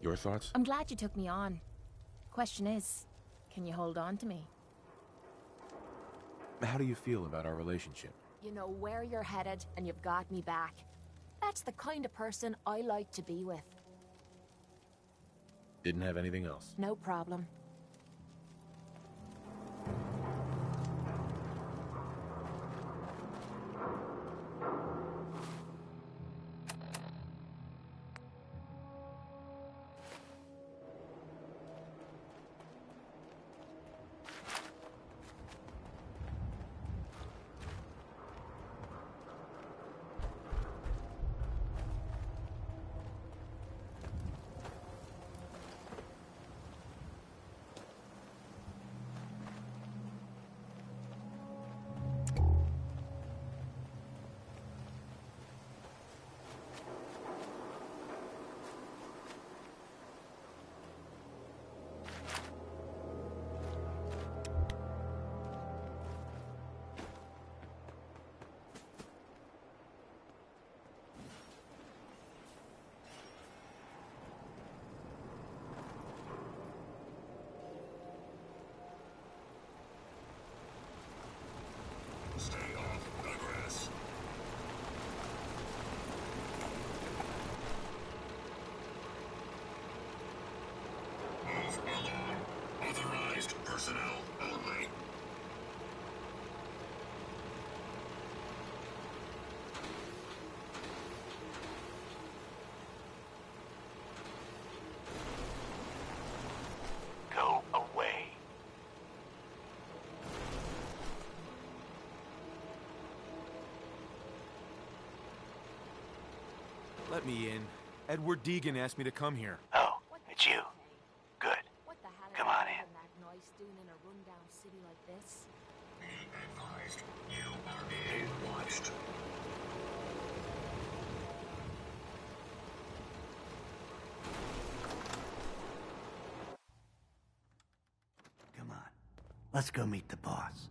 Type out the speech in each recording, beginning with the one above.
Your thoughts? I'm glad you took me on. Question is, can you hold on to me? How do you feel about our relationship? You know where you're headed, and you've got me back. That's the kind of person I like to be with. Didn't have anything else? No problem. Stay off the grass. Move along. Authorized personnel only. Go away. Let me in. Edward Deegan asked me to come here. Oh, it's you. Good. What the hell Come is on that in. noise doing in a rundown city like this? Be advised, you are being watched. Come on. Let's go meet the boss.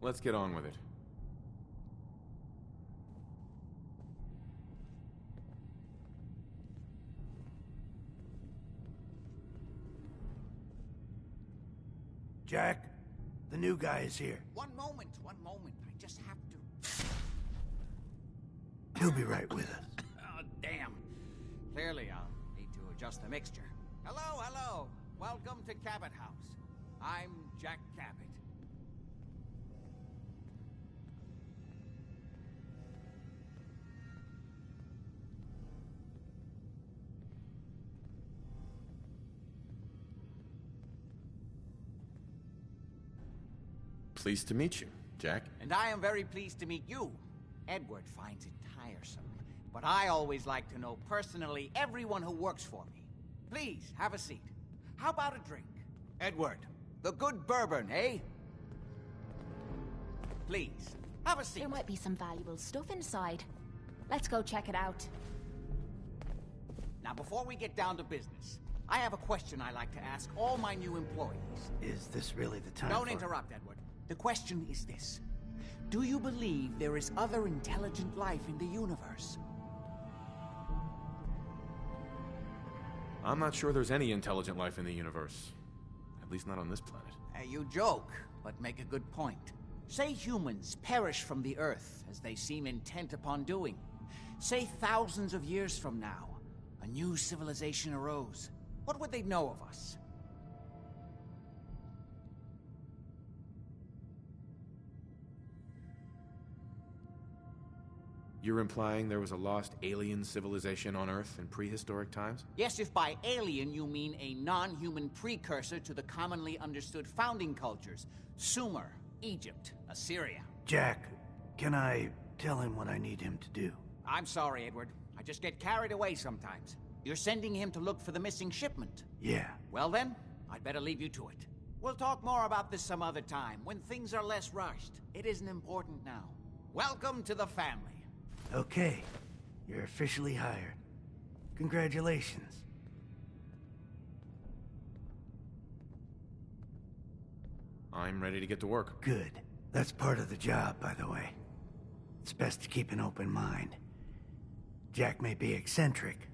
Let's get on with it. Jack, the new guy is here. One moment. I just have to... He'll be right with us. Oh, damn. Clearly, I'll need to adjust the mixture. Hello. Welcome to Cabot House. I'm Jack Cabot. Pleased to meet you, Jack. And I am very pleased to meet you. Edward finds it tiresome, but I always like to know personally everyone who works for me. Please, have a seat. How about a drink? Edward, the good bourbon, eh? Please, have a seat. There might be some valuable stuff inside. Let's go check it out. Now, before we get down to business, I have a question I like to ask all my new employees. Is this really the time Don't for... interrupt, Edward. The question is this. Do you believe there is other intelligent life in the universe? I'm not sure there's any intelligent life in the universe. At least not on this planet. You joke, but make a good point. Say humans perish from the Earth, as they seem intent upon doing. Say thousands of years from now, a new civilization arose. What would they know of us? You're implying there was a lost alien civilization on Earth in prehistoric times? Yes, if by alien you mean a non-human precursor to the commonly understood founding cultures. Sumer, Egypt, Assyria. Jack, can I tell him what I need him to do? I'm sorry, Edward. I just get carried away sometimes. You're sending him to look for the missing shipment. Yeah. Well then, I'd better leave you to it. We'll talk more about this some other time, when things are less rushed. It isn't important now. Welcome to the family. Okay. You're officially hired. Congratulations. I'm ready to get to work. Good. That's part of the job, by the way. It's best to keep an open mind. Jack may be eccentric,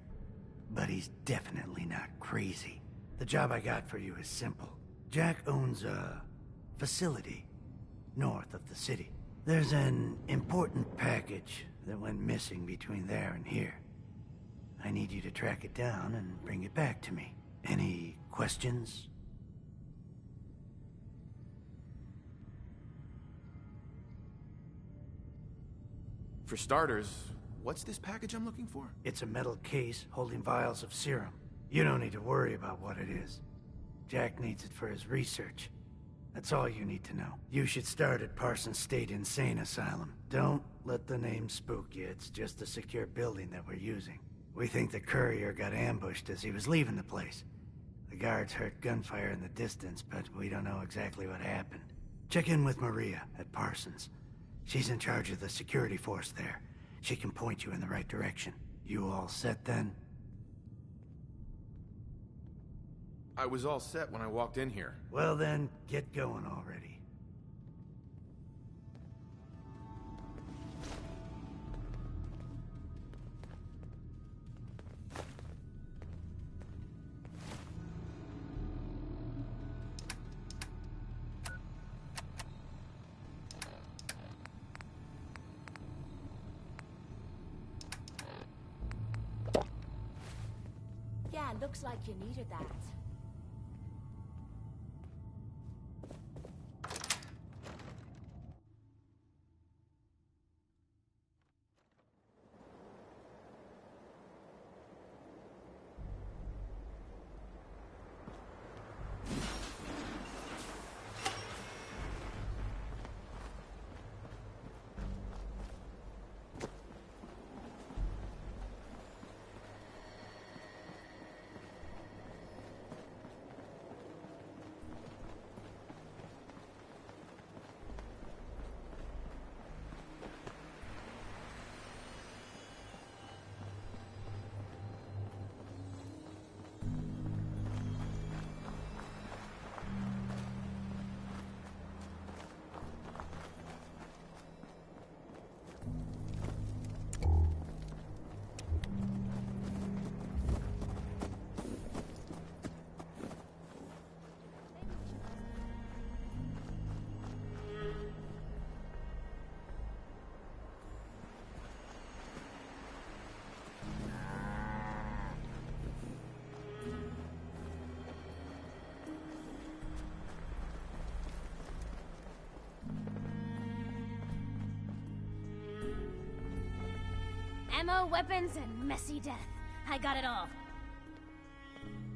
but he's definitely not crazy. The job I got for you is simple. Jack owns a facility north of the city. There's an important package that went missing between there and here. I need you to track it down and bring it back to me. Any questions? For starters, what's this package I'm looking for? It's a metal case holding vials of serum. You don't need to worry about what it is. Jack needs it for his research. That's all you need to know. You should start at Parsons State Insane Asylum. Don't let the name spook you. It's just a secure building that we're using. We think the courier got ambushed as he was leaving the place. The guards heard gunfire in the distance, but we don't know exactly what happened. Check in with Maria at Parsons. She's in charge of the security force there. She can point you in the right direction. You all set then? I was all set when I walked in here. Well then, get going already. Yeah, looks like you needed that. Ammo, weapons, and messy death. I got it all.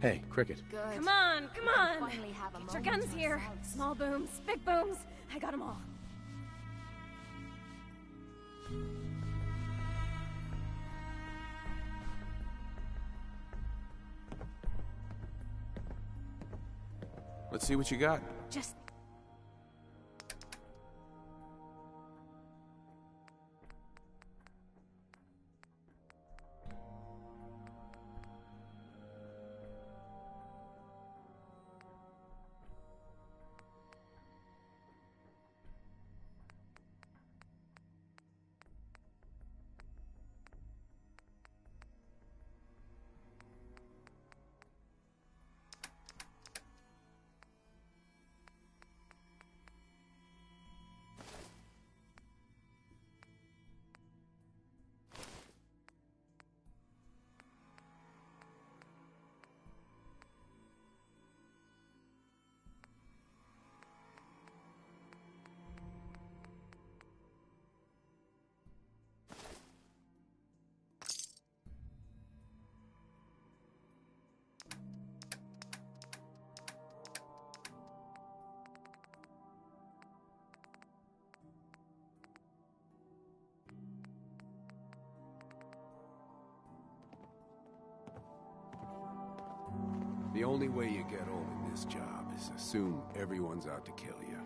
Hey, Cricket. Good. Come on, come on! Finally have a Get your moment guns to here. ourselves. Small booms, big booms. I got them all. Let's see what you got. Just... The only way you get home in this job is assume everyone's out to kill you.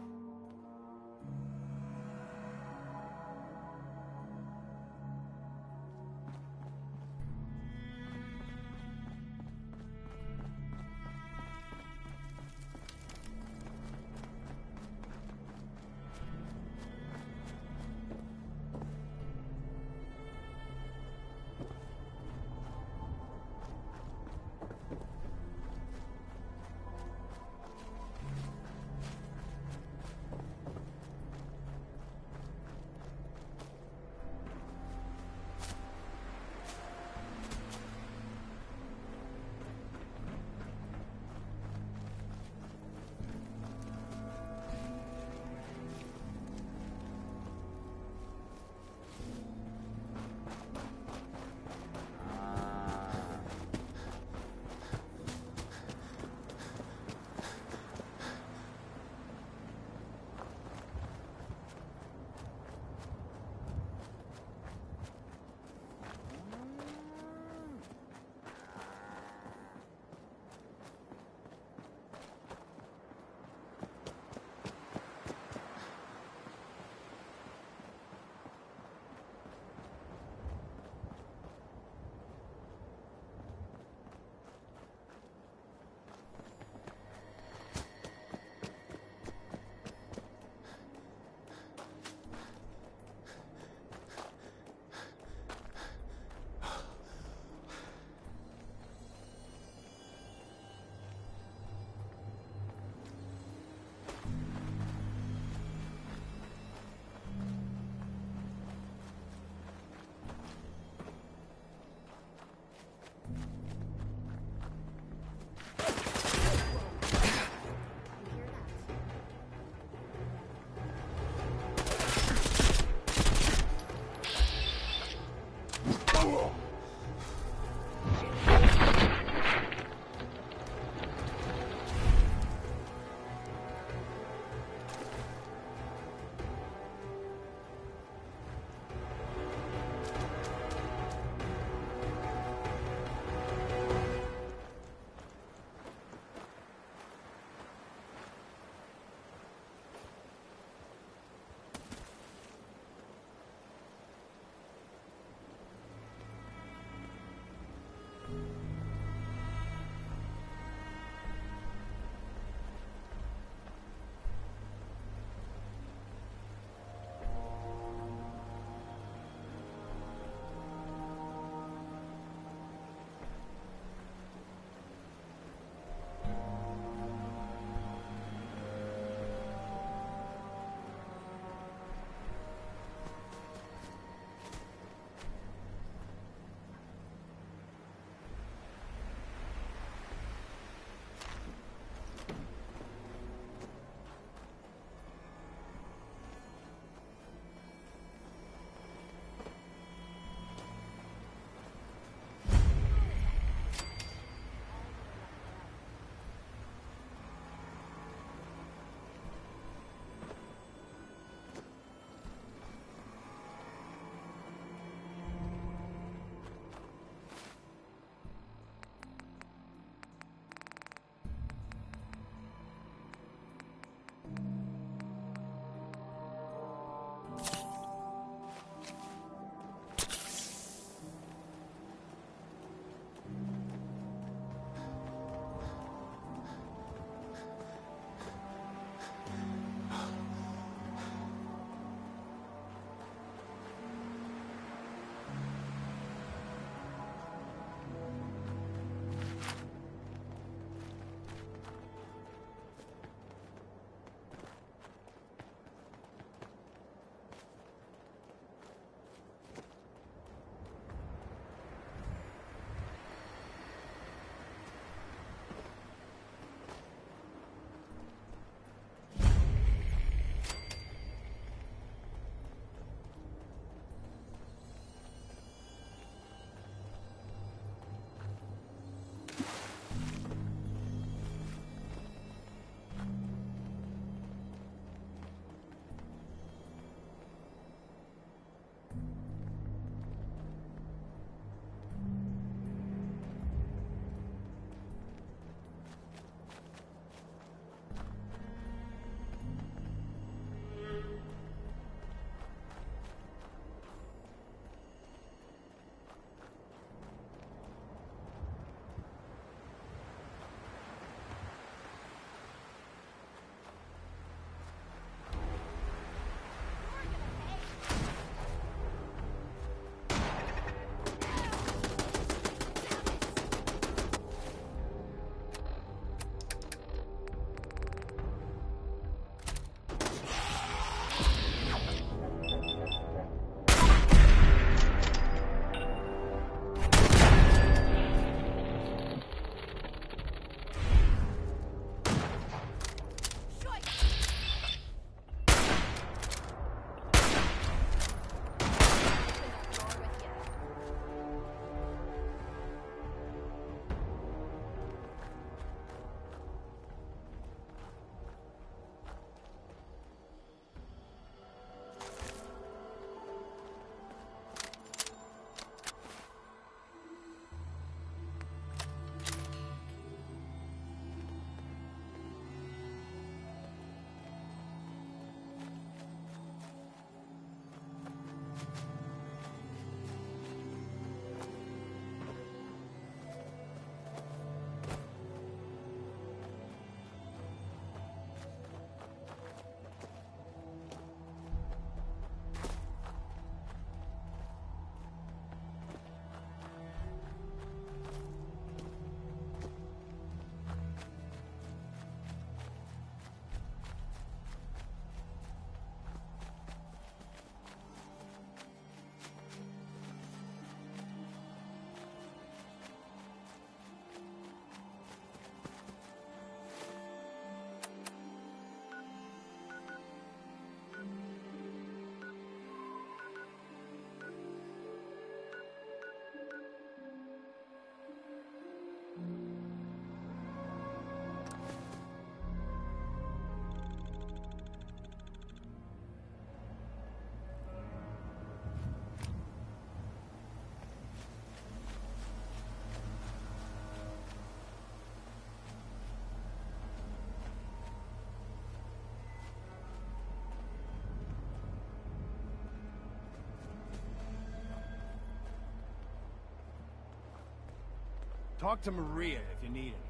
Talk to Maria if you need anything.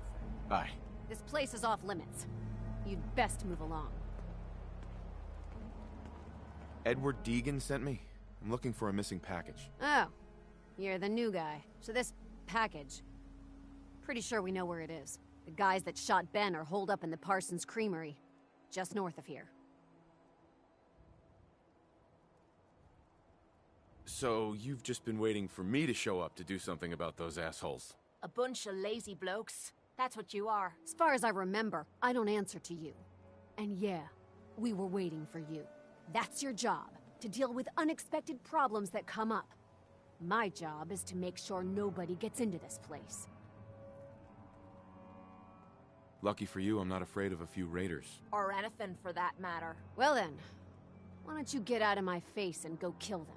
Bye. This place is off limits. You'd best move along. Edward Deegan sent me. I'm looking for a missing package. Oh, you're the new guy. So this package... Pretty sure we know where it is. The guys that shot Ben are holed up in the Parsons Creamery, just north of here. So you've just been waiting for me to show up to do something about those assholes? A bunch of lazy blokes. That's what you are. As far as I remember, I don't answer to you. And yeah, we were waiting for you. That's your job, to deal with unexpected problems that come up. My job is to make sure nobody gets into this place. Lucky for you, I'm not afraid of a few raiders. Or anything for that matter. Well then, why don't you get out of my face and go kill them?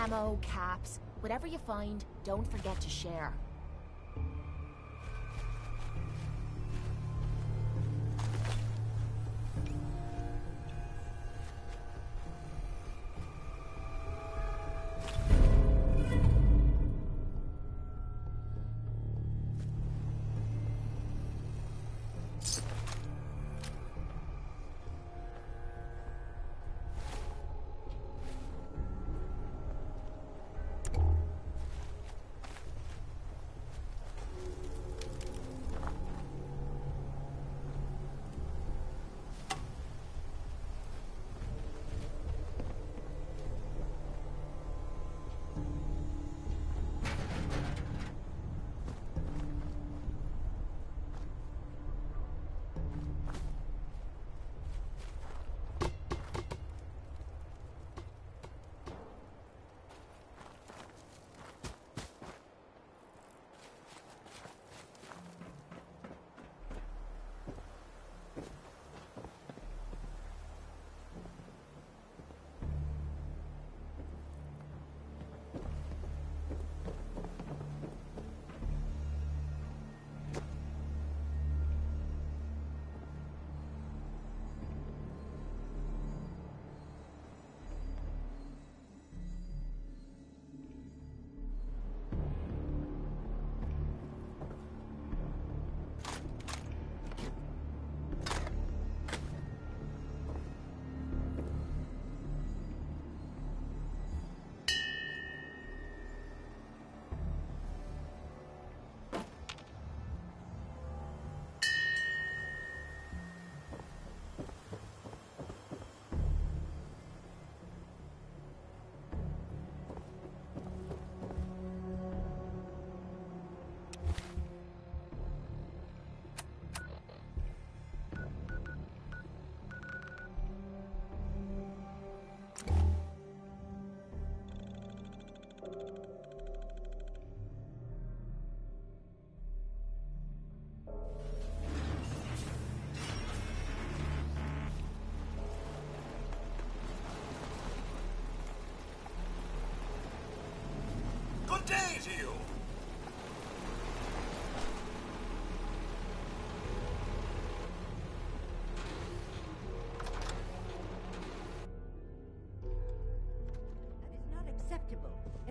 Ammo, caps, whatever you find, don't forget to share.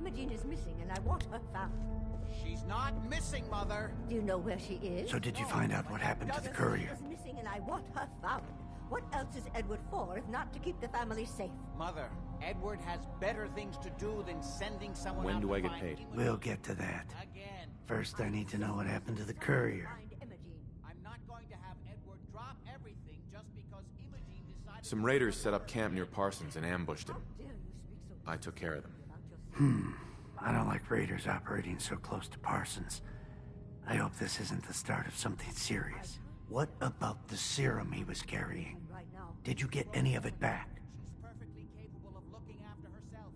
Imogene is missing, and I want her found. She's not missing, Mother. Do you know where she is? So did you find out what happened to the courier? She is missing, and I want her found. What else is Edward for, if not to keep the family safe? Mother, Edward has better things to do than sending someone When out do to I get find paid? Imogen. We'll get to that. Again. First, I need to know what happened to the courier. I'm not going to have Edward drop everything just because Imogen decided... Some raiders set up camp near Parsons and ambushed him. I took care of them. I don't like raiders operating so close to Parsons. I hope this isn't the start of something serious. What about the serum he was carrying? Did you get any of it back? She's perfectly capable of looking after herself.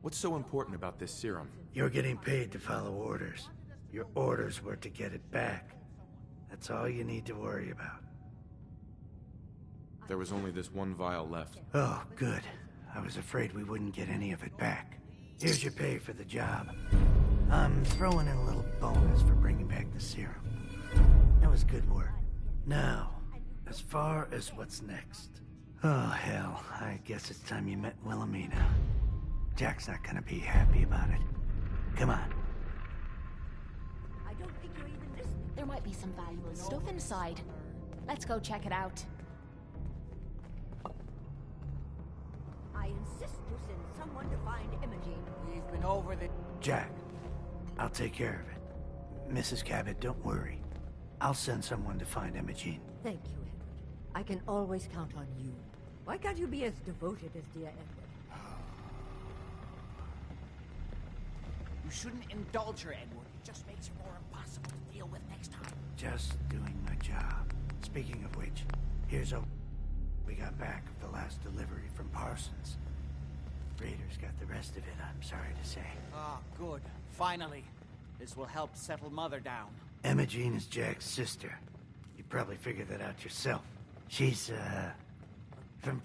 What's so important about this serum? You're getting paid to follow orders. Your orders were to get it back. That's all you need to worry about. There was only this one vial left. Oh, good. I was afraid we wouldn't get any of it back. Here's your pay for the job. I'm throwing in a little bonus for bringing back the serum. That was good work. Now, as far as what's next. Oh, hell. I guess it's time you met Wilhelmina. Jack's not gonna be happy about it. Come on. I don't think you're even listening. There might be some valuable stuff inside. Let's go check it out. I insist you send someone to find Imogene. We've been over the... Jack, I'll take care of it. Mrs. Cabot, don't worry. I'll send someone to find Imogene. Thank you, Edward. I can always count on you. Why can't you be as devoted as dear Edward? You shouldn't indulge her, Edward. It just makes her more impossible to deal with next time. Just doing my job. Speaking of which, here's a... we got back of the last delivery from Parsons. Raiders got the rest of it, I'm sorry to say. Ah, good. Finally. This will help settle Mother down. Imogene is Jack's sister. You probably figured that out yourself. She's, from...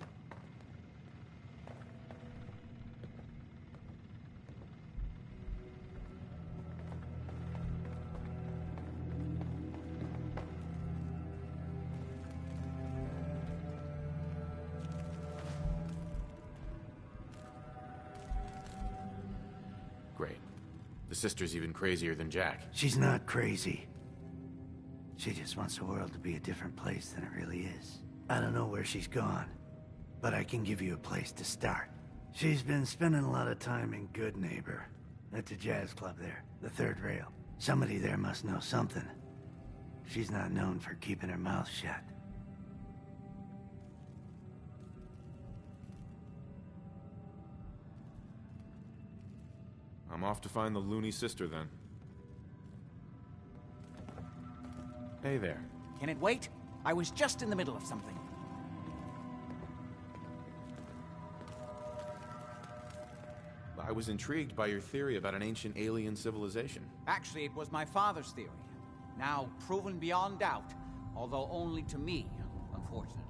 Great. The sister's even crazier than Jack. She's not crazy. She just wants the world to be a different place than it really is. I don't know where she's gone, but I can give you a place to start. She's been spending a lot of time in Good Neighbor, at the jazz club there, the third rail. Somebody there must know something. She's not known for keeping her mouth shut. I'm off to find the loony sister then. Hey there. Can it wait? I was just in the middle of something. I was intrigued by your theory about an ancient alien civilization. Actually, it was my father's theory. Now proven beyond doubt, although only to me, unfortunately.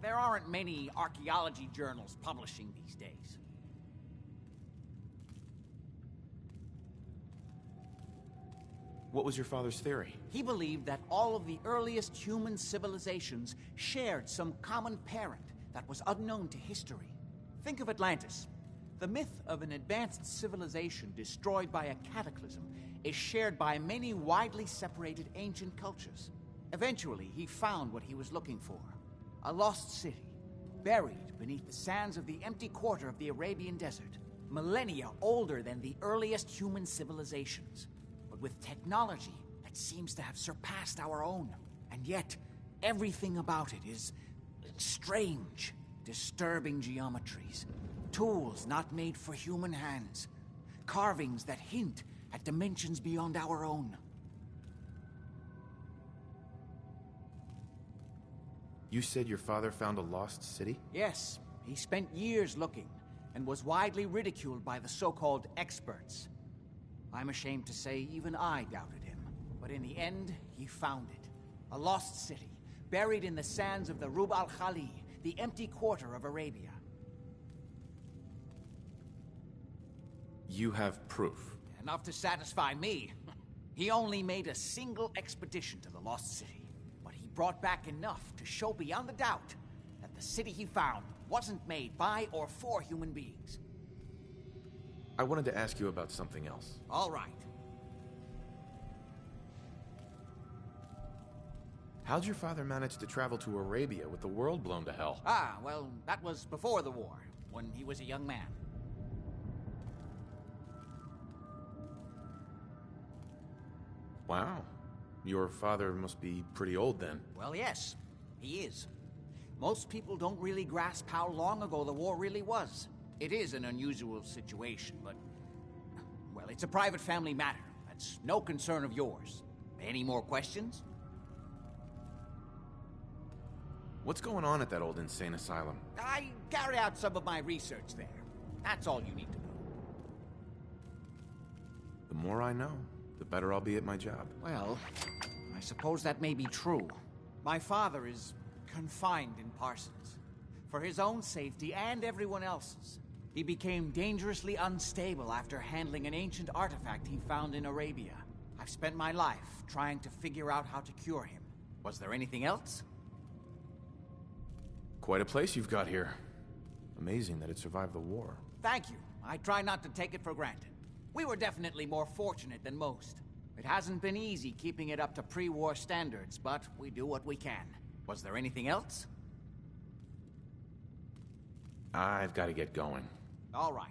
There aren't many archaeology journals publishing these days. What was your father's theory? He believed that all of the earliest human civilizations shared some common parent that was unknown to history. Think of Atlantis. The myth of an advanced civilization destroyed by a cataclysm is shared by many widely separated ancient cultures. Eventually, he found what he was looking for. A lost city, buried beneath the sands of the empty quarter of the Arabian desert. Millennia older than the earliest human civilizations. But with technology that seems to have surpassed our own. And yet, everything about it is strange. Disturbing geometries. Tools not made for human hands. Carvings that hint at dimensions beyond our own. You said your father found a lost city? Yes, he spent years looking, and was widely ridiculed by the so-called experts. I'm ashamed to say even I doubted him. But in the end, he found it. A lost city, buried in the sands of the Rub al-Khali, the empty quarter of Arabia. You have proof. Enough to satisfy me. He only made a single expedition to the lost city. But he brought back enough to show beyond a doubt that the city he found wasn't made by or for human beings. I wanted to ask you about something else. All right. How'd your father manage to travel to Arabia with the world blown to hell? Ah, well, that was before the war, when he was a young man. Wow. Your father must be pretty old then. Well, yes, he is. Most people don't really grasp how long ago the war really was. It is an unusual situation, but... well, it's a private family matter. That's no concern of yours. Any more questions? What's going on at that old insane asylum? I carry out some of my research there. That's all you need to know. The more I know, the better I'll be at my job. Well, I suppose that may be true. My father is confined in Parsons. For his own safety and everyone else's. He became dangerously unstable after handling an ancient artifact he found in Arabia. I've spent my life trying to figure out how to cure him. Was there anything else? Quite a place you've got here. Amazing that it survived the war. Thank you. I try not to take it for granted. We were definitely more fortunate than most. It hasn't been easy keeping it up to pre-war standards, but we do what we can. Was there anything else? I've got to get going. All right.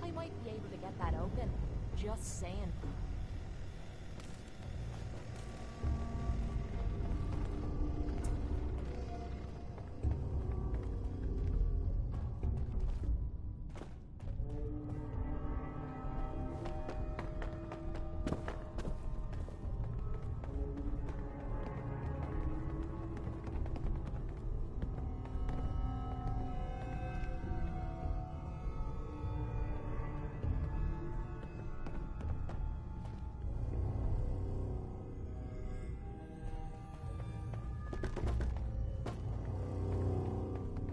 I might be able to get that open. Just saying.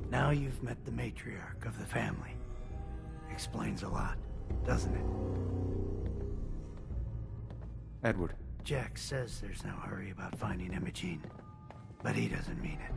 Now you've met the matriarch of the family. Explains a lot, doesn't it? Edward. Jack says there's no hurry about finding Imogene, but he doesn't mean it.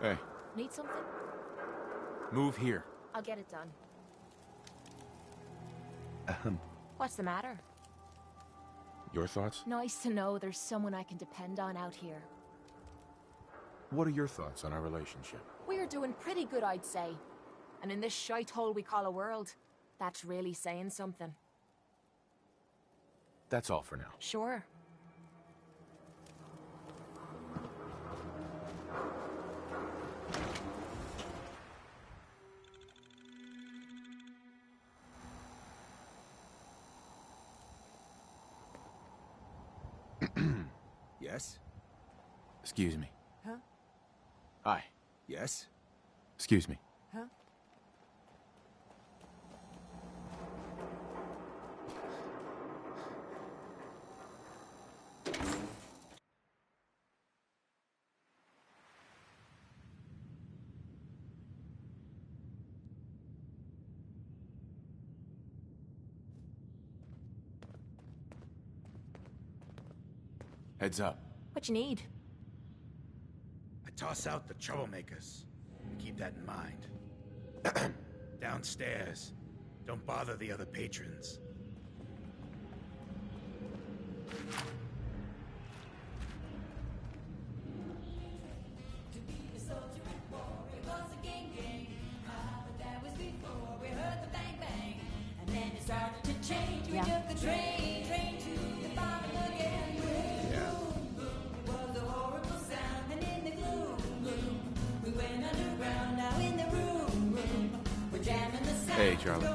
Hey. Need something? Move here. I'll get it done. Ahem. What's the matter? Your thoughts? Nice to know there's someone I can depend on out here. What are your thoughts on our relationship? We're doing pretty good, I'd say. And in this shite hole we call a world, that's really saying something. That's all for now. Sure. Yes? Excuse me. Huh? Hi. Yes? Excuse me. Huh? Heads up. What you need? I toss out the troublemakers. Keep that in mind. Downstairs. Don't bother the other patrons. Hey, Charlie. I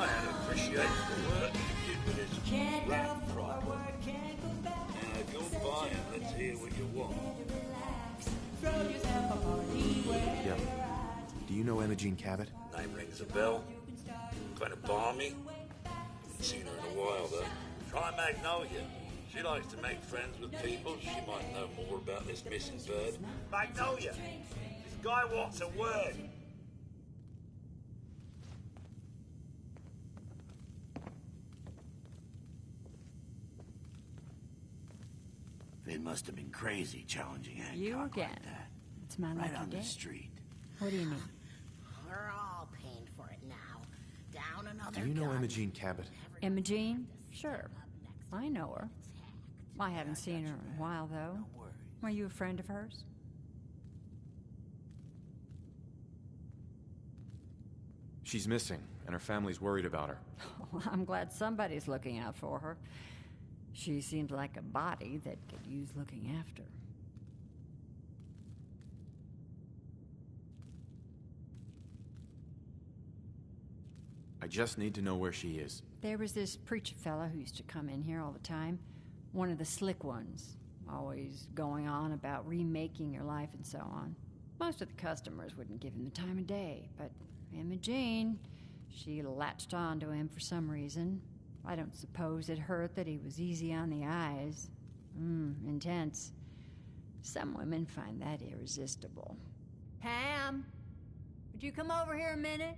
had appreciated the work you did with this rap problem. Go by and let's hear what you want. Yeah. Do you know Imogene Cabot? Name rings a bell. Kind of balmy. Haven't seen her in a while, though. Try Magnolia. She likes to make friends with people. She might know more about this missing bird. Magnolia! This guy wants a word. They must have been crazy challenging Hancock You again. like that. It's my Right lucky on day. the street. What do you mean? We're all paying for it now. Down another Do you know gun. Imogene Cabot? Imogene? Sure. I know her. I haven't seen her in a while, though. Were you a friend of hers? She's missing, and her family's worried about her. Well, I'm glad somebody's looking out for her. She seems like a body that could use looking after. I just need to know where she is. There was this preacher fella who used to come in here all the time. One of the slick ones. Always going on about remaking your life and so on. Most of the customers wouldn't give him the time of day, but Imogene, she latched on to him for some reason. I don't suppose it hurt that he was easy on the eyes. Intense. Some women find that irresistible. Pam, would you come over here a minute?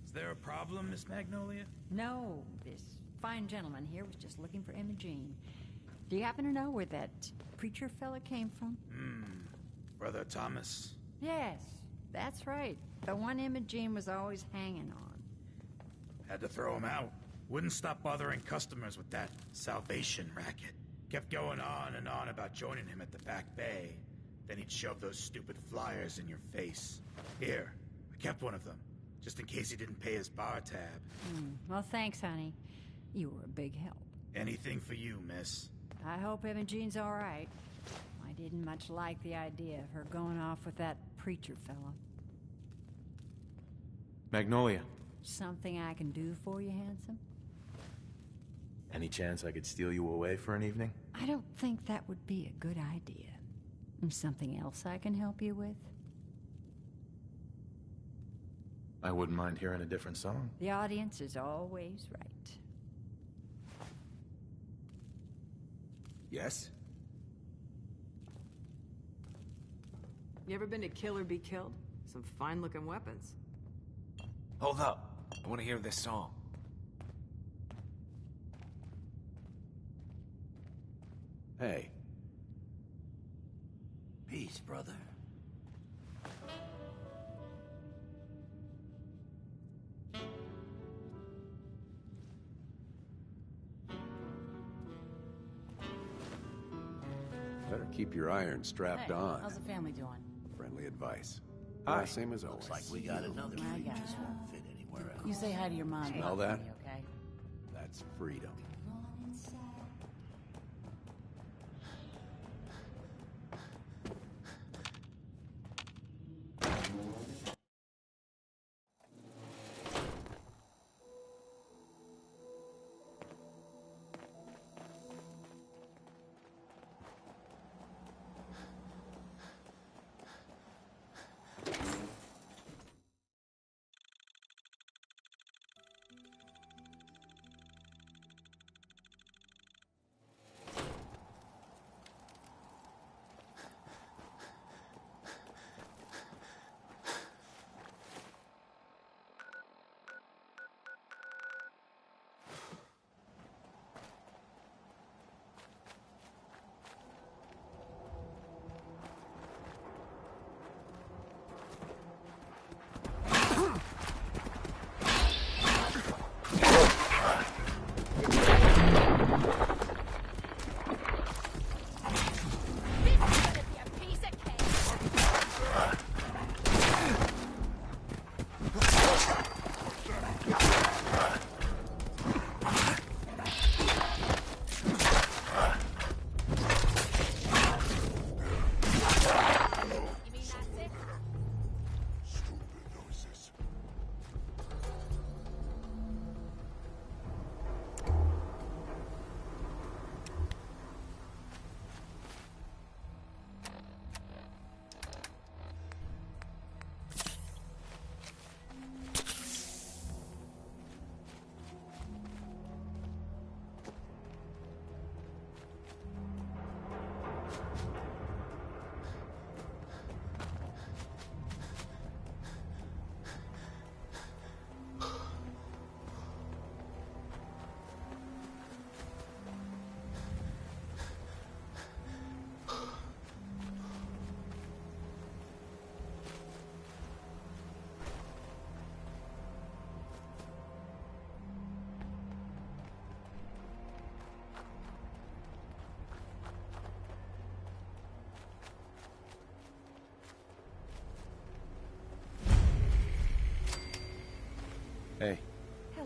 Is there a problem, Miss Magnolia? No, this fine gentleman here was just looking for Imogene. Do you happen to know where that preacher fella came from? Brother Thomas? Yes, that's right. The one Imogene was always hanging on. Had to throw him out. Wouldn't stop bothering customers with that salvation racket. Kept going on and on about joining him at the back bay. Then he'd shove those stupid flyers in your face. Here, I kept one of them, just in case he didn't pay his bar tab. Well, thanks, honey. You were a big help. Anything for you, miss. I hope Imogene's all right. I didn't much like the idea of her going off with that preacher fella. Magnolia. Something I can do for you, handsome? Any chance I could steal you away for an evening? I don't think that would be a good idea. Something else I can help you with? I wouldn't mind hearing a different song. The audience is always right. Yes? You ever been to Kill or Be Killed? Some fine-looking weapons. Hold up. I want to hear this song. Hey. Peace, brother. Better keep your iron strapped on. How's the family doing? Friendly advice. Hi. Same as always. Looks like we got another I tree got just you. won't fit anywhere else. You say hi to your mom. Smell that? Okay? That's freedom.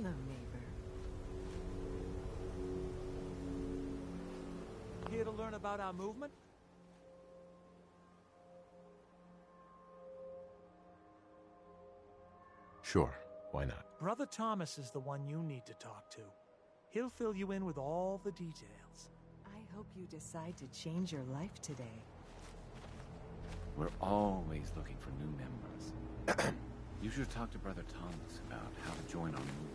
Hello, neighbor. Here to learn about our movement? Sure, why not? Brother Thomas is the one you need to talk to. He'll fill you in with all the details. I hope you decide to change your life today. We're always looking for new members. You should talk to Brother Thomas about how to join our movement.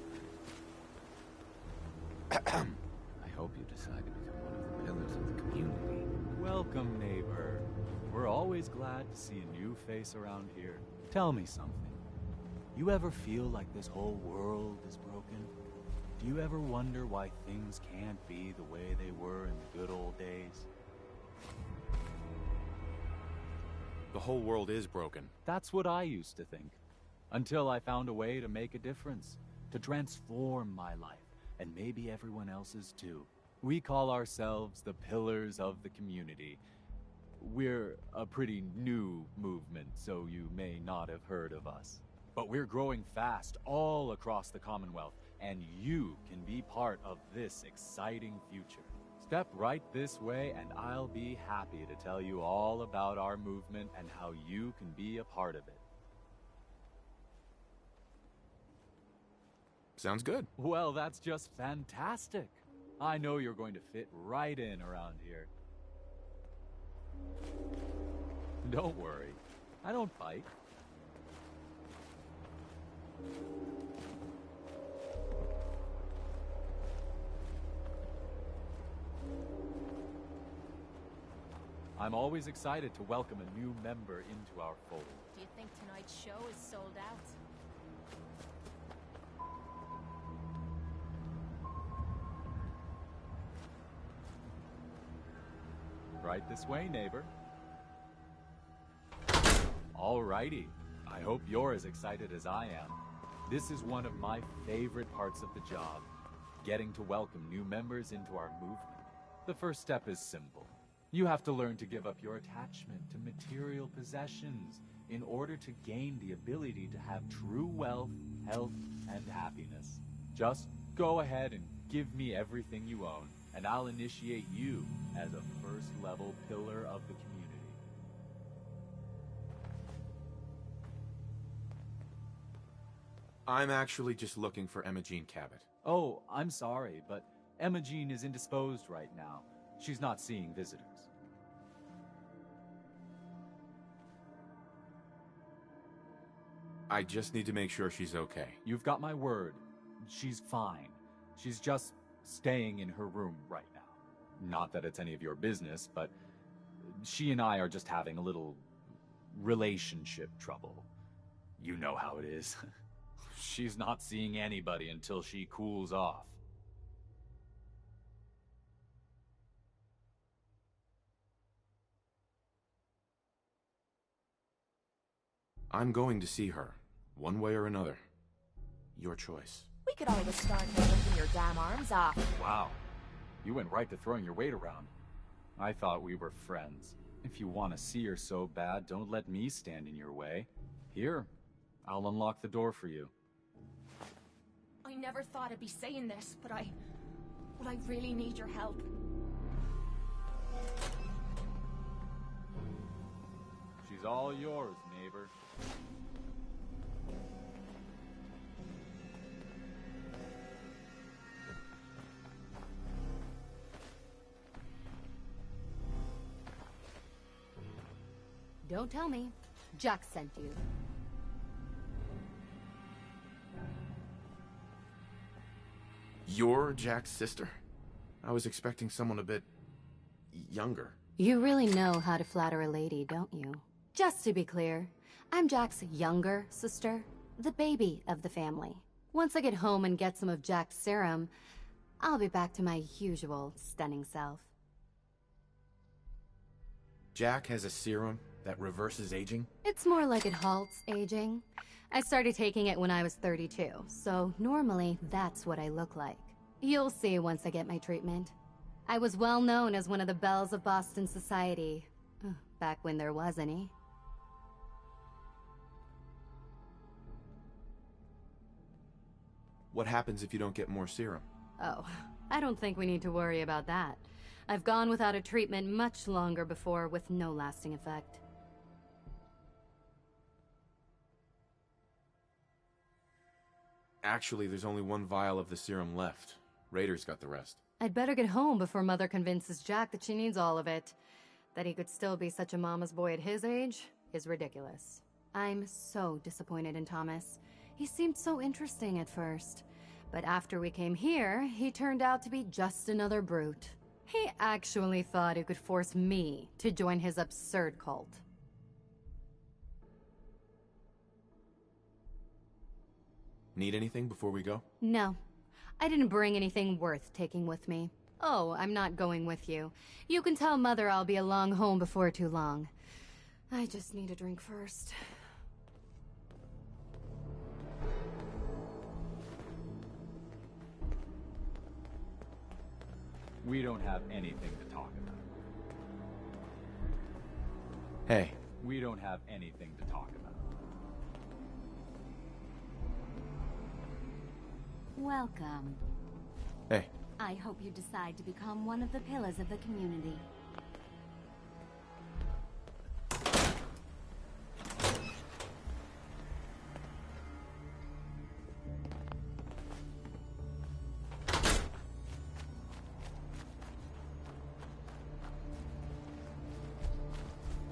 I hope you decide to become one of the pillars of the community. Welcome, neighbor. We're always glad to see a new face around here. Tell me something. You ever feel like this whole world is broken? Do you ever wonder why things can't be the way they were in the good old days? The whole world is broken. That's what I used to think. Until I found a way to make a difference. To transform my life. And maybe everyone else's too. We call ourselves the Pillars of the Community. We're a pretty new movement, so you may not have heard of us. But we're growing fast all across the Commonwealth, and you can be part of this exciting future. Step right this way, and I'll be happy to tell you all about our movement and how you can be a part of it. Sounds good. Well, that's just fantastic. I know you're going to fit right in around here. Don't worry. I don't fight. I'm always excited to welcome a new member into our fold. Do you think tonight's show is sold out? Right this way, neighbor. Alrighty. I hope you're as excited as I am. This is one of my favorite parts of the job, getting to welcome new members into our movement. The first step is simple. You have to learn to give up your attachment to material possessions in order to gain the ability to have true wealth, health, and happiness. Just go ahead and give me everything you own, and I'll initiate you as a first-level pillar of the community. I'm actually just looking for Emma Jean Cabot. Oh, I'm sorry, but Emma Jean is indisposed right now. She's not seeing visitors. I just need to make sure she's okay. You've got my word. She's fine. She's just staying in her room right now. Not that it's any of your business, but she and I are just having a little relationship trouble. You know how it is. She's not seeing anybody until she cools off. I'm going to see her, one way or another. Your choice. We could always start by ripping your damn arms off. Wow. You went right to throwing your weight around. I thought we were friends. If you want to see her so bad, don't let me stand in your way. Here, I'll unlock the door for you. I never thought I'd be saying this, but I really need your help. She's all yours, neighbor. Don't tell me. Jack sent you. You're Jack's sister? I was expecting someone a bit younger. You really know how to flatter a lady, don't you? Just to be clear, I'm Jack's younger sister, the baby of the family. Once I get home and get some of Jack's serum, I'll be back to my usual stunning self. Jack has a serum that reverses aging? It's more like it halts aging. I started taking it when I was 32, so normally that's what I look like. You'll see once I get my treatment. I was well known as one of the belles of Boston society, back when there was any. What happens if you don't get more serum? Oh, I don't think we need to worry about that. I've gone without a treatment much longer before with no lasting effect. Actually, there's only one vial of the serum left. Raiders got the rest. I'd better get home before Mother convinces Jack that she needs all of it. That he could still be such a mama's boy at his age is ridiculous. I'm so disappointed in Thomas. He seemed so interesting at first. But after we came here, he turned out to be just another brute. He actually thought he could force me to join his absurd cult. Need anything before we go? No. I didn't bring anything worth taking with me. Oh, I'm not going with you. You can tell Mother I'll be along home before too long. I just need a drink first. We don't have anything to talk about. Hey. We don't have anything to talk about. Welcome. Hey. I hope you decide to become one of the pillars of the community.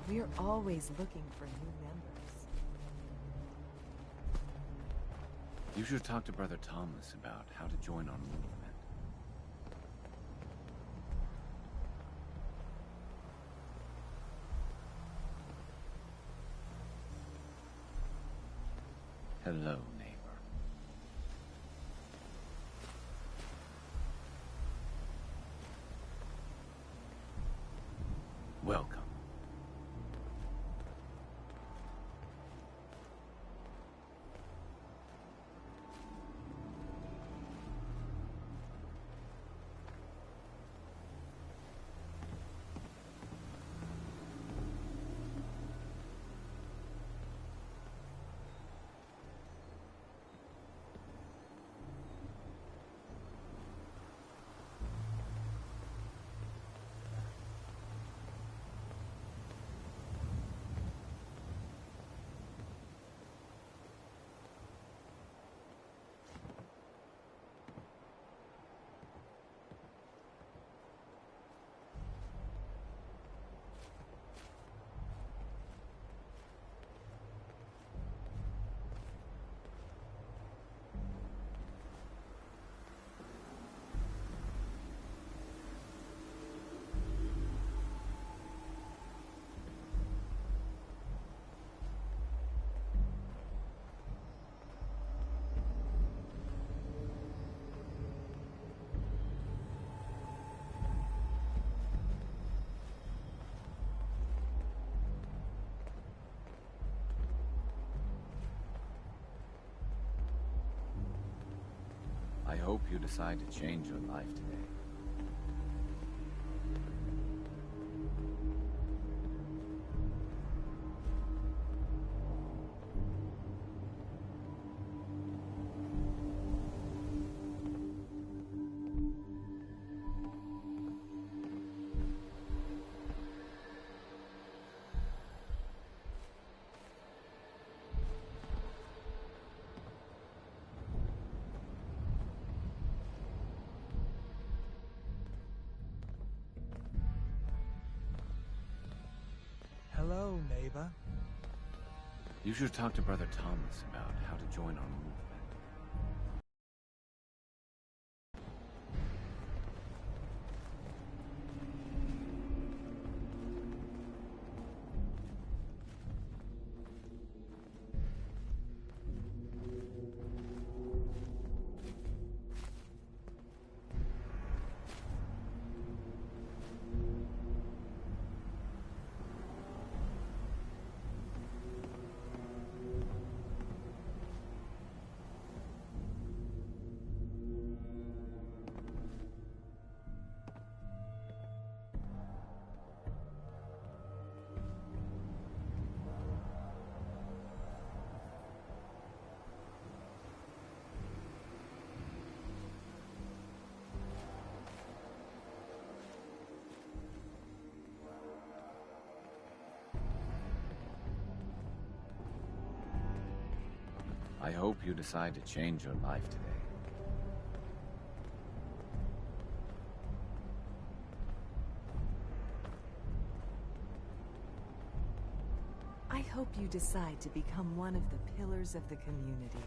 We're always looking for new members. You should talk to Brother Thomas about how to join our movement. Hello, neighbor. Welcome. I hope you decide to change your life today. Hello, neighbor. You should talk to Brother Thomas about how to join our movement. I hope you decide to change your life today. I hope you decide to become one of the pillars of the community.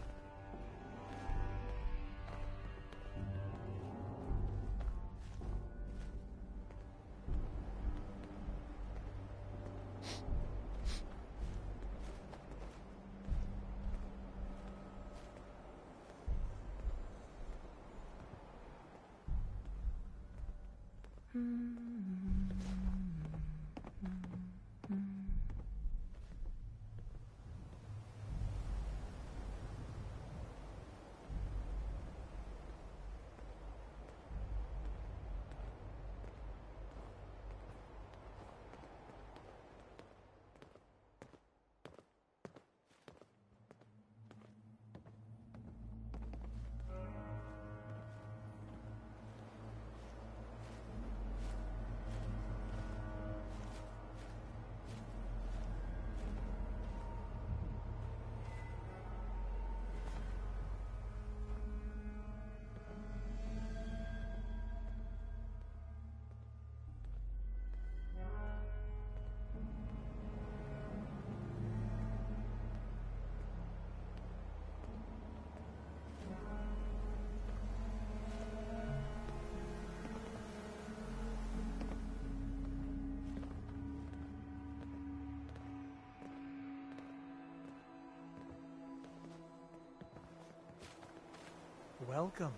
Welcome.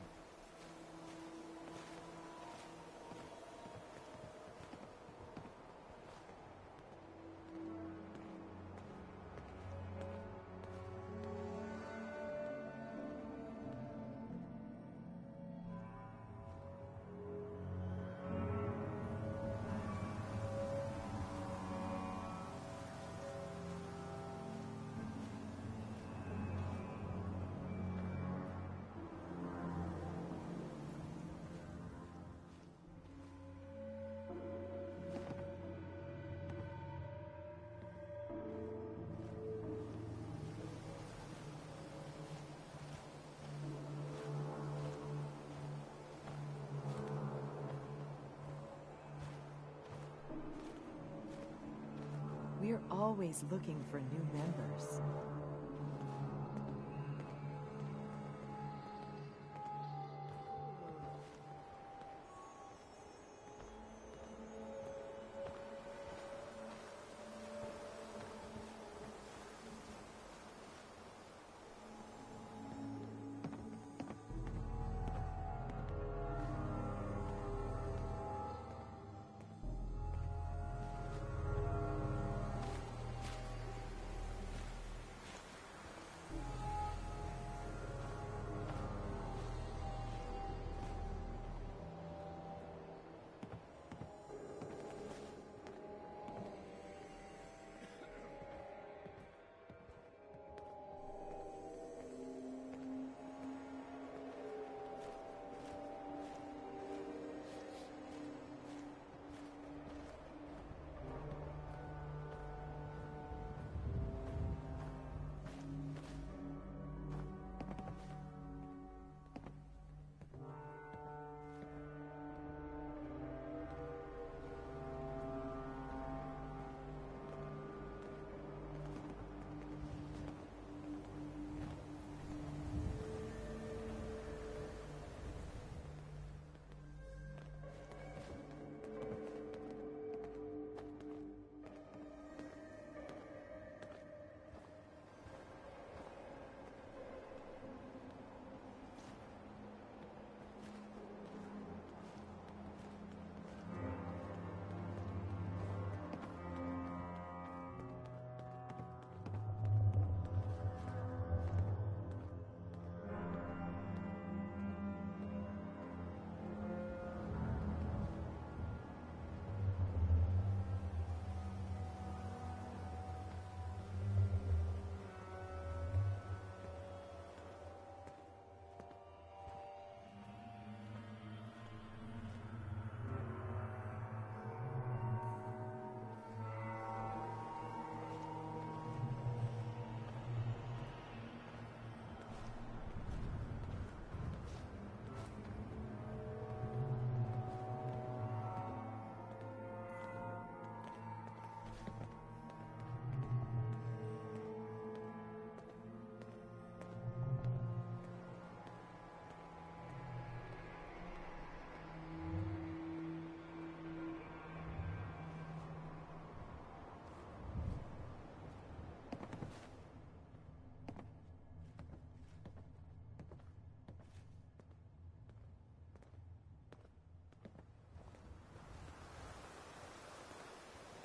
We're always looking for new members.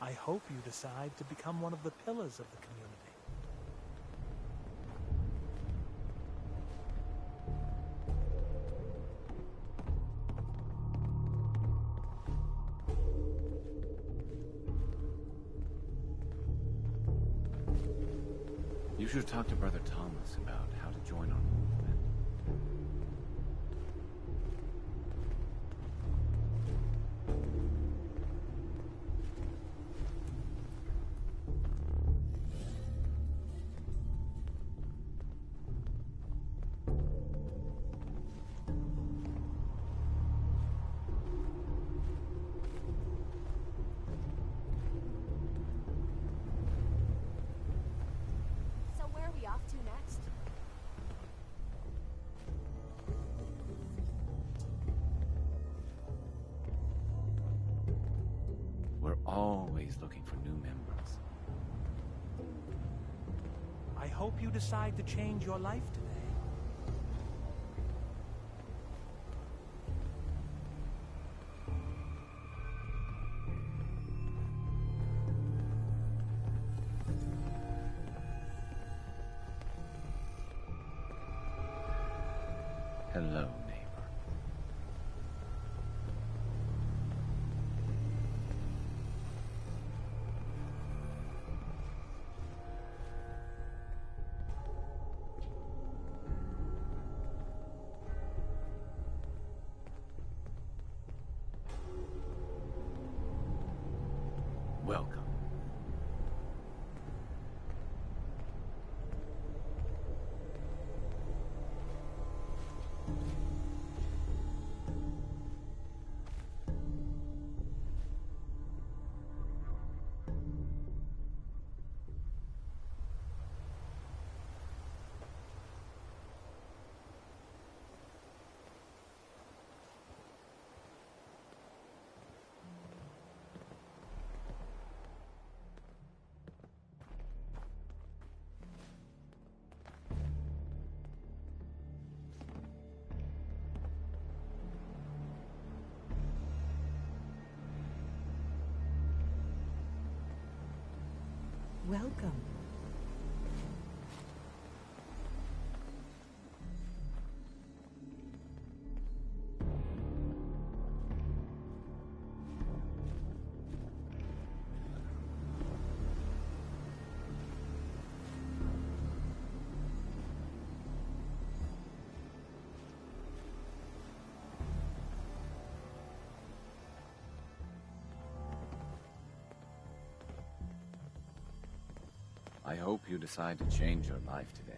I hope you decide to become one of the pillars of the community. You should talk to Brother Thomas about how to join our movement. So where are we off to next? We're always looking for new members. I hope you decide to change your life today. Hello, neighbor. Welcome. Welcome. I hope you decide to change your life today.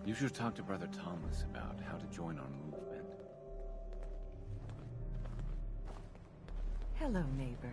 You should talk to Brother Thomas about how to join our movement. Hello, neighbor.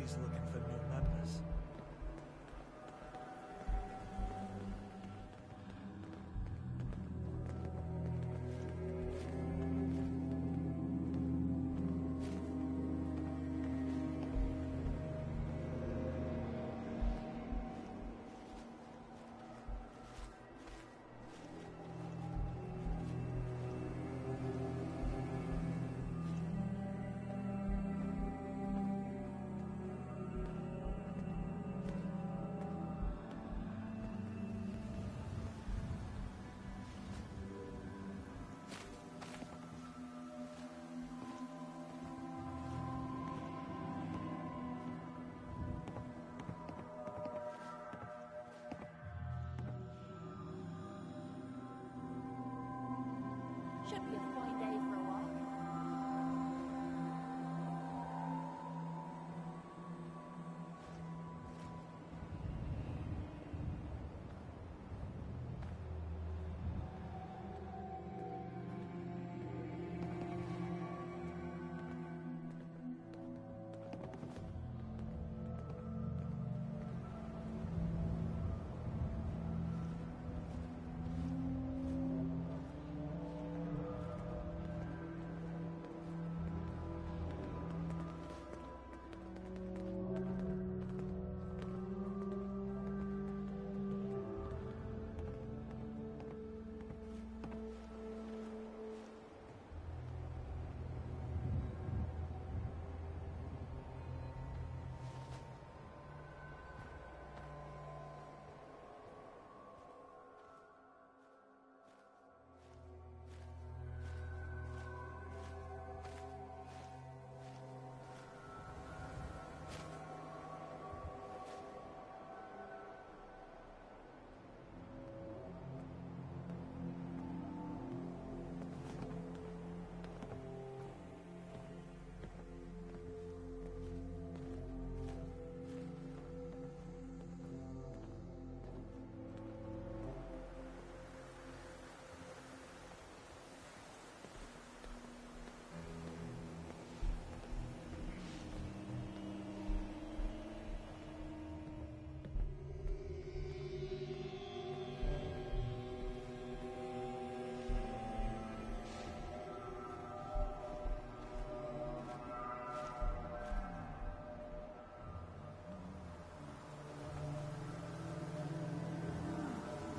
always looking for new members. Should be a fine day for a walk.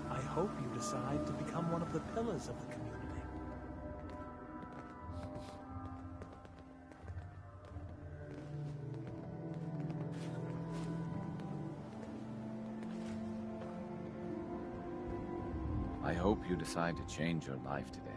I hope you decide to become one of the pillars of the community. I hope you decide to change your life today.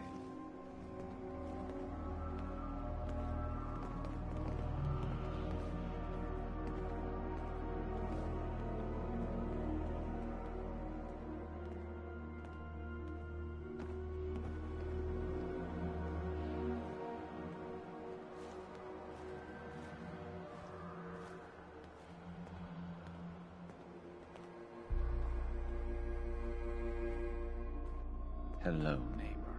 Hello, neighbor.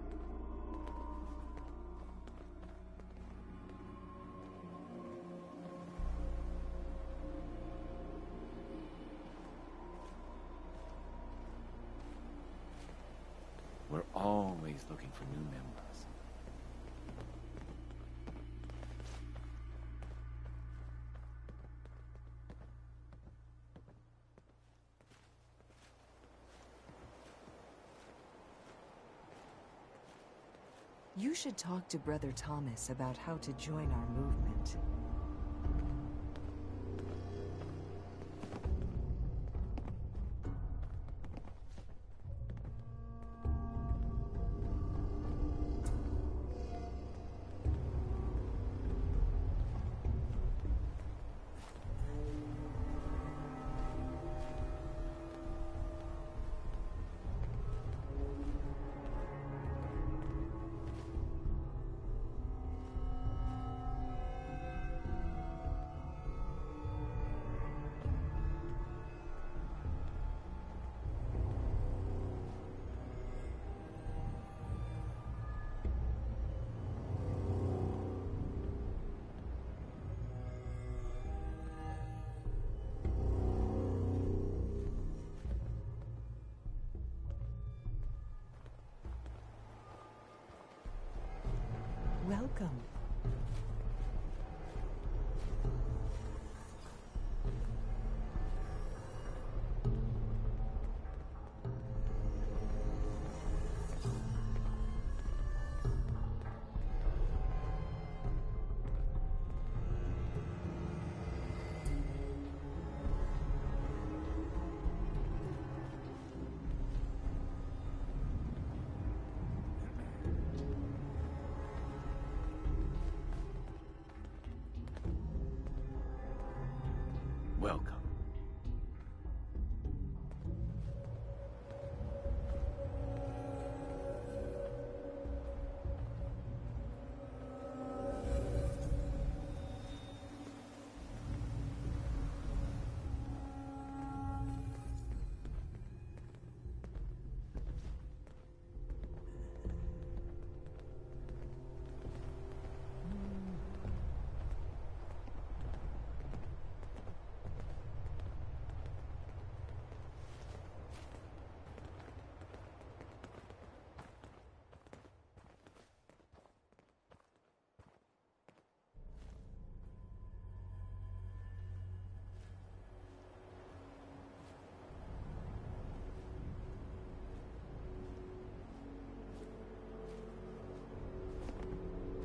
We're always looking for new members. You should talk to Brother Thomas about how to join our movement. Welcome. Welcome.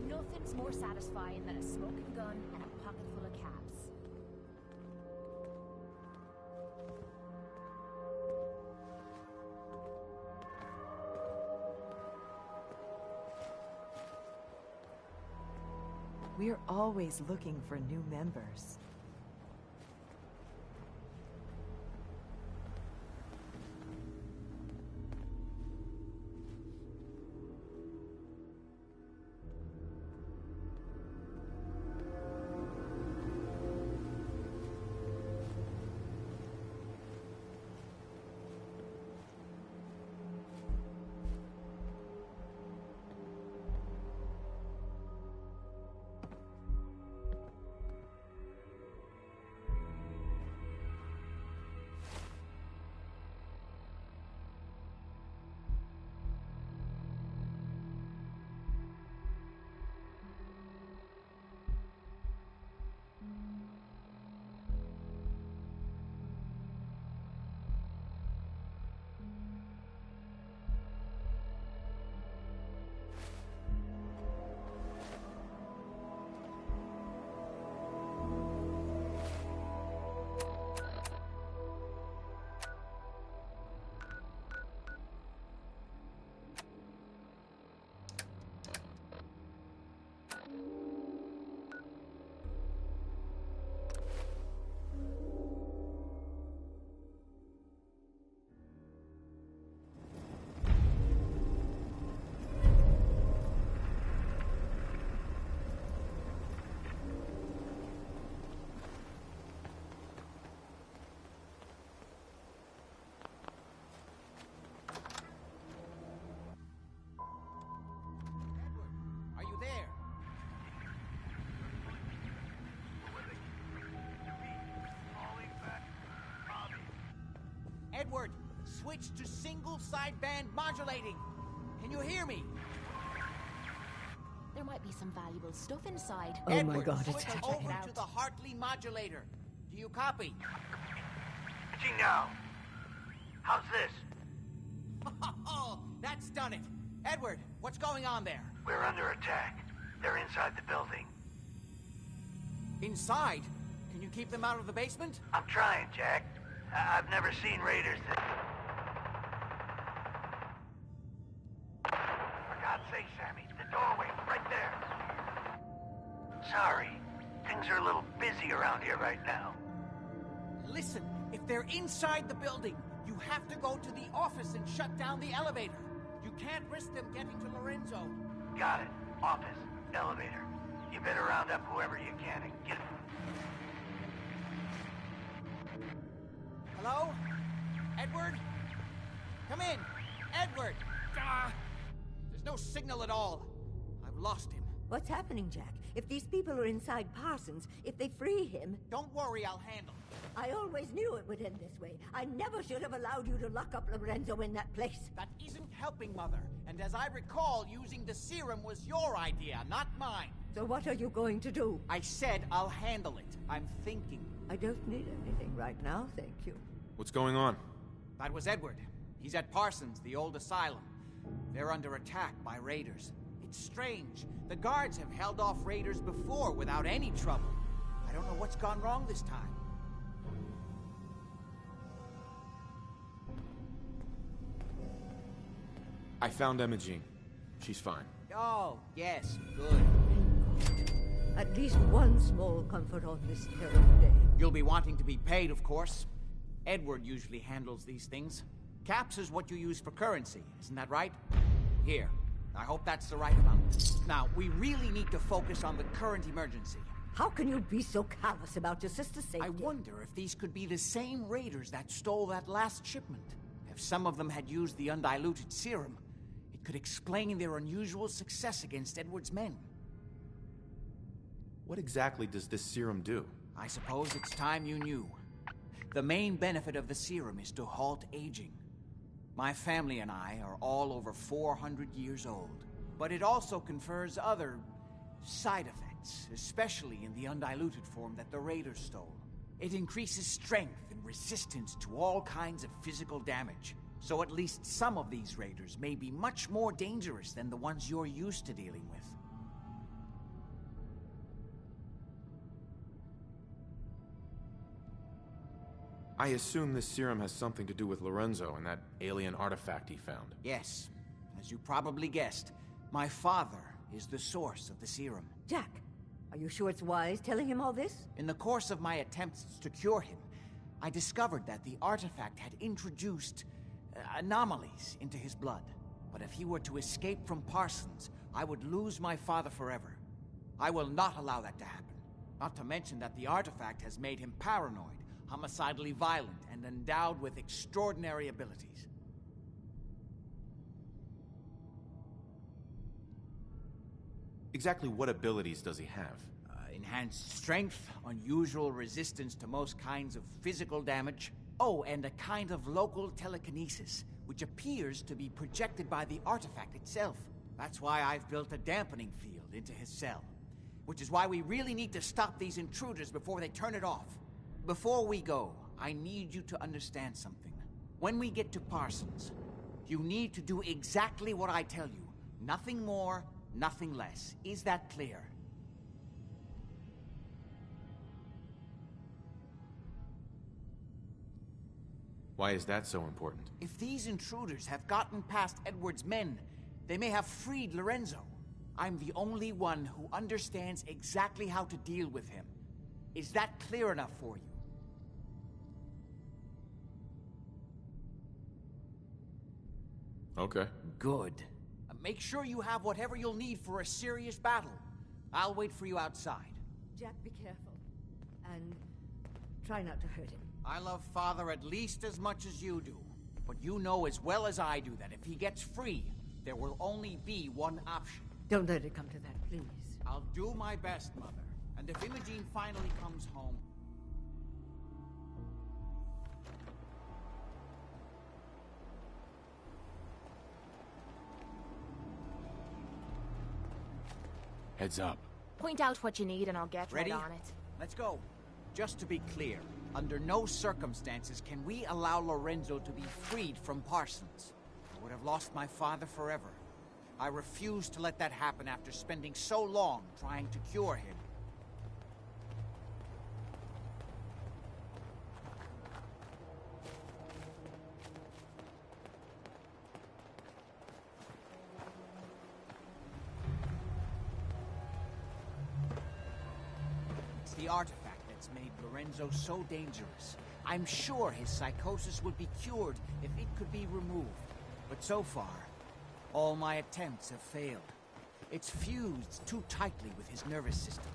Nothing's more satisfying than a smoking gun and a pocket full of caps. We're always looking for new members. Are you there? Edward, switch to single sideband modulating. Can you hear me? There might be some valuable stuff inside. Oh Edward, my god, it's switch over to the Hartley modulator. Do you copy? Switching now. How's this? Oh, that's done it. Edward, what's going on there? We're under attack. They're inside the building. Inside? Can you keep them out of the basement? I'm trying, Jack. I've never seen raiders that... For God's sake, Sammy, the doorway, right there. Sorry. Things are a little busy around here right now. Listen, if they're inside the building, you have to go to the office and shut down the elevator. You can't risk them getting to Lorenzo. Got it. Office. Elevator. You better round up whoever you can and get... Hello? Edward? Come in. Edward! There's no signal at all. I've lost him. What's happening, Jack? If these people are inside Parsons, if they free him... Don't worry, I'll handle it. I always knew it would end this way. I never should have allowed you to lock up Lorenzo in that place. That isn't helping, Mother. And as I recall, using the serum was your idea, not mine. So what are you going to do? I said I'll handle it. I'm thinking. I don't need anything right now, thank you. What's going on? That was Edward. He's at Parsons, the old asylum. They're under attack by raiders. It's strange. The guards have held off raiders before without any trouble. I don't know what's gone wrong this time. I found Imogene. She's fine. Oh, yes, good. At least one small comfort on this terrible day. You'll be wanting to be paid, of course. Edward usually handles these things. Caps is what you use for currency, isn't that right? Here. I hope that's the right amount. Now, we really need to focus on the current emergency. How can you be so callous about your sister's safety? I wonder if these could be the same raiders that stole that last shipment. If some of them had used the undiluted serum, it could explain their unusual success against Edward's men. What exactly does this serum do? I suppose it's time you knew. The main benefit of the serum is to halt aging. My family and I are all over 400 years old. But it also confers other side effects, especially in the undiluted form that the raiders stole. It increases strength and resistance to all kinds of physical damage. So at least some of these raiders may be much more dangerous than the ones you're used to dealing with. I assume this serum has something to do with Lorenzo and that alien artifact he found. Yes. As you probably guessed, my father is the source of the serum. Jack, are you sure it's wise telling him all this? In the course of my attempts to cure him, I discovered that the artifact had introduced anomalies into his blood. But if he were to escape from Parsons, I would lose my father forever. I will not allow that to happen. Not to mention that the artifact has made him paranoid, homicidally violent, and endowed with extraordinary abilities. Exactly what abilities does he have? Enhanced strength, unusual resistance to most kinds of physical damage. Oh, and a kind of local telekinesis, which appears to be projected by the artifact itself. That's why I've built a dampening field into his cell. Which is why we really need to stop these intruders before they turn it off. Before we go, I need you to understand something. When we get to Parsons, you need to do exactly what I tell you. Nothing more, nothing less. Is that clear? Why is that so important? If these intruders have gotten past Edward's men, they may have freed Lorenzo. I'm the only one who understands exactly how to deal with him. Is that clear enough for you? Okay. Good. Make sure you have whatever you'll need for a serious battle. I'll wait for you outside. Jack, be careful. And try not to hurt him. I love Father at least as much as you do. But you know as well as I do that if he gets free, there will only be one option. Don't let it come to that, please. I'll do my best, Mother. And if Imogene finally comes home... Heads up. Point out what you need and I'll get Ready? right on it. Let's go. Just to be clear, under no circumstances can we allow Lorenzo to be freed from Parsons. I would have lost my father forever. I refuse to let that happen after spending so long trying to cure him. It's the artifact that's made Lorenzo so dangerous. I'm sure his psychosis would be cured if it could be removed. But so far, all my attempts have failed. It's fused too tightly with his nervous system.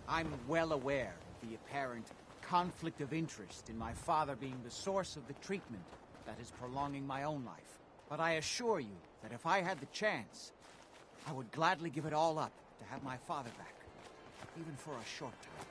I'm well aware of the apparent conflict of interest in my father being the source of the treatment that is prolonging my own life. But I assure you that if I had the chance, I would gladly give it all up to have my father back, even for a short time.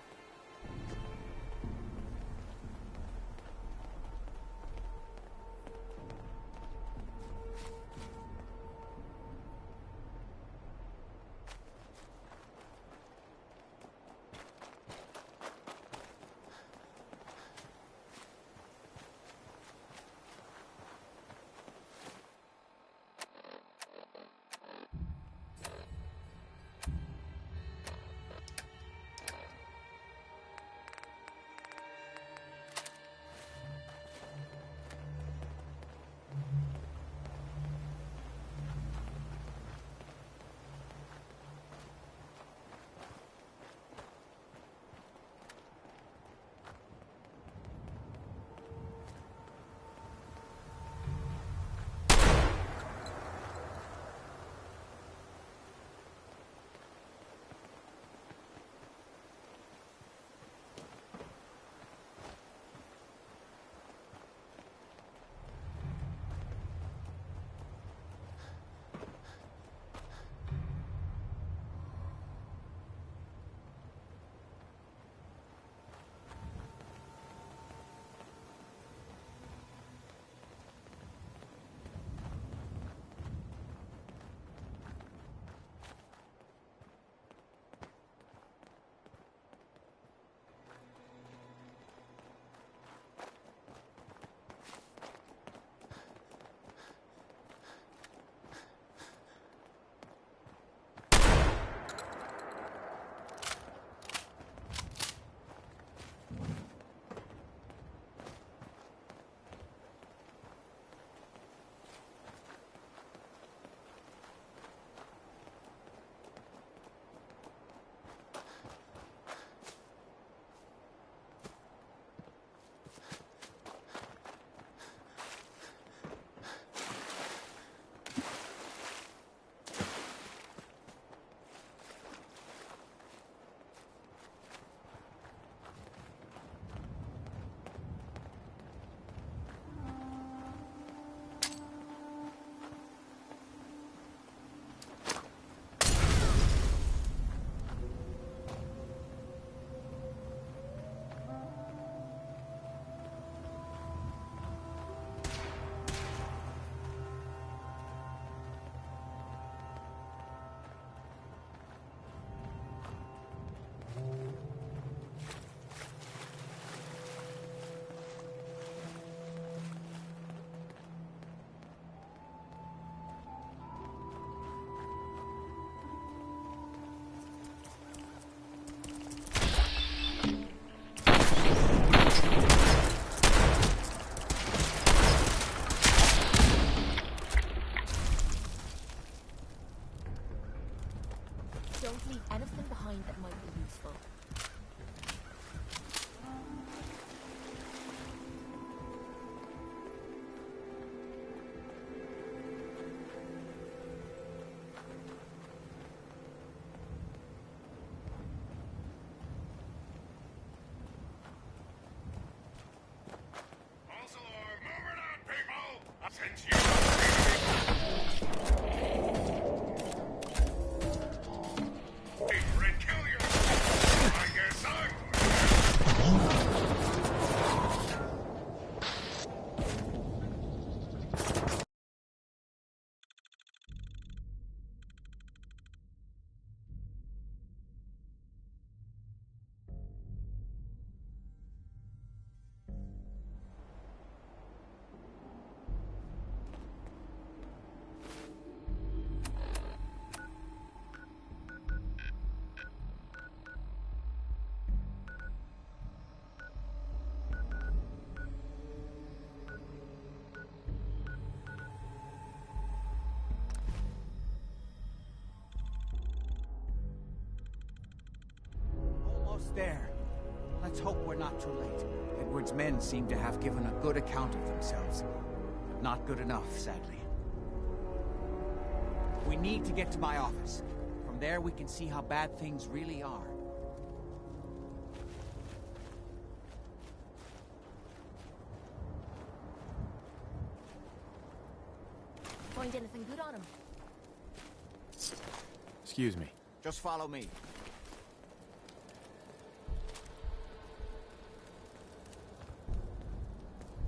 Don't leave anything behind that might be useful. False alarm! Move it out, people! Since you There. Let's hope we're not too late. Edward's men seem to have given a good account of themselves. Not good enough, sadly. We need to get to my office. From there we can see how bad things really are. find anything good on him. Excuse me. Just follow me.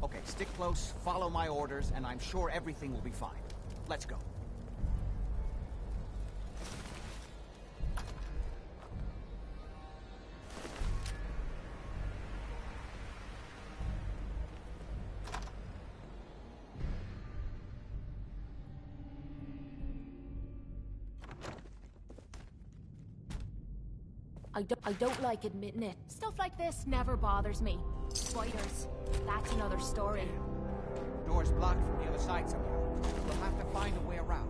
Okay, stick close, follow my orders, and I'm sure everything will be fine. Let's go. I don't like admitting it. Stuff like this never bothers me. Spiders, that's another story. Door's blocked from the other side somehow. We'll have to find a way around.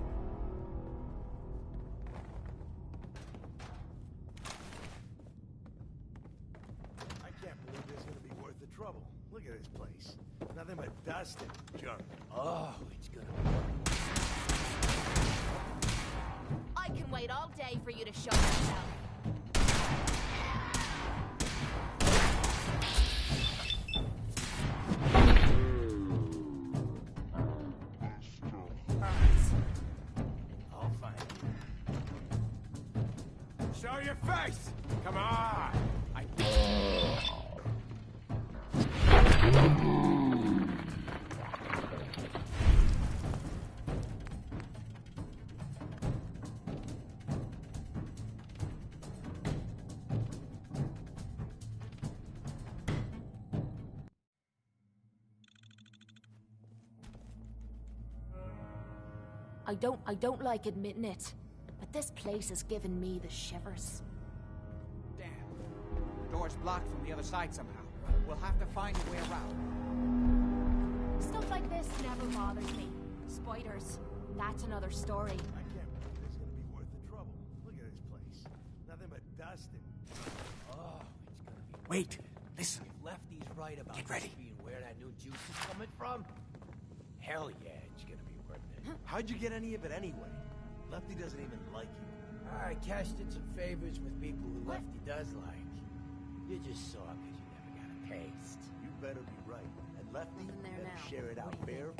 I can't believe this is gonna be worth the trouble. Look at this place. Nothing but dust and junk. Oh, it's gonna be... I can wait all day for you to show yourself. I'll find you. Show your face! Come on! I don't like admitting it, but this place is giving me the shivers. Damn. Door's blocked from the other side somehow. We'll have to find a way around. Stuff like this never bothers me. Spiders, that's another story. I can't believe this is gonna be worth the trouble. Look at this place. Nothing but dust and... Oh, it's gonna be... Wait, listen. If Lefty's right about Get ready. being where that new juice is coming from, hell yeah, it's gonna be worth it. How'd you get any of it anyway? Lefty doesn't even like you. I cashed in some favors with people who Lefty does like. You just saw because you never got a taste. You better be right. And Lefty better now. share it out fair.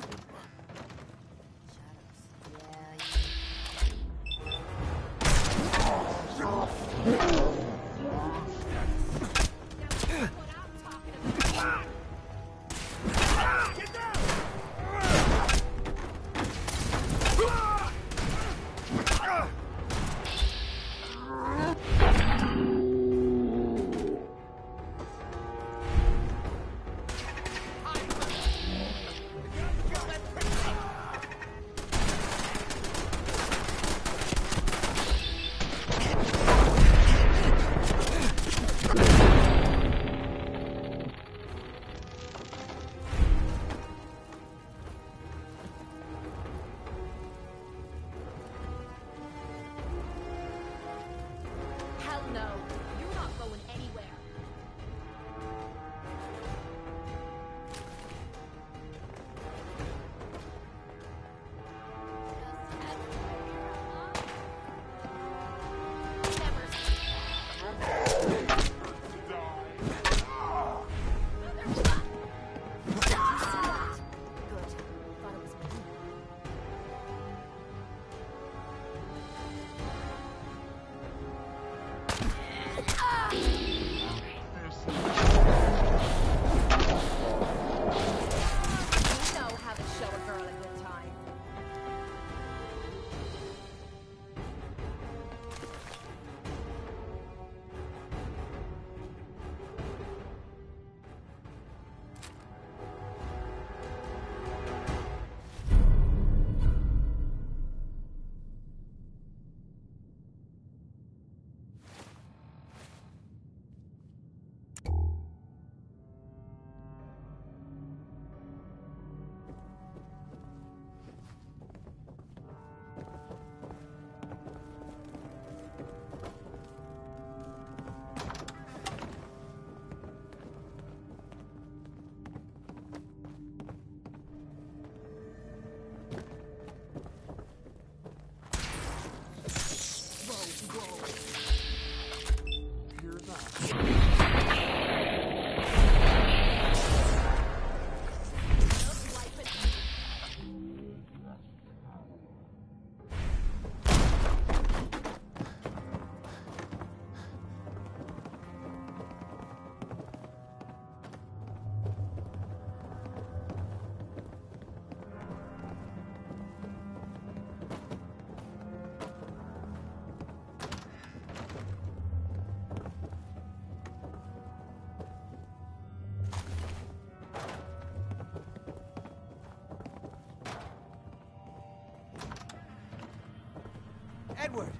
Edward,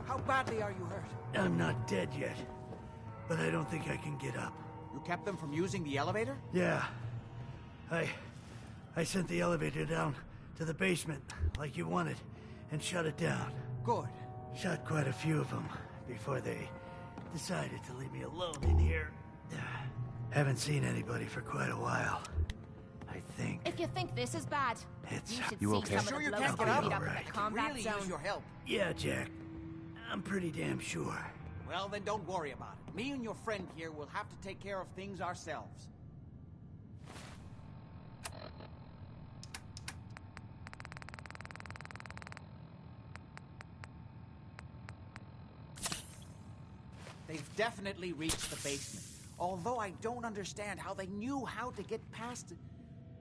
how badly are you hurt? I'm not dead yet, but I don't think I can get up. You kept them from using the elevator? Yeah. I sent the elevator down to the basement, like you wanted, and shut it down. Good. Shot quite a few of them before they decided to leave me alone in here. Haven't seen anybody for quite a while. I think. If you think this is bad, It's... you should You see okay? some Sure of you the can't blokes get we up? beat up in the combat Really zone. use your help. Yeah, Jack. I'm pretty damn sure. Well, then don't worry about it. Me and your friend here will have to take care of things ourselves. They've definitely reached the basement. Although I don't understand how they knew how to get past it.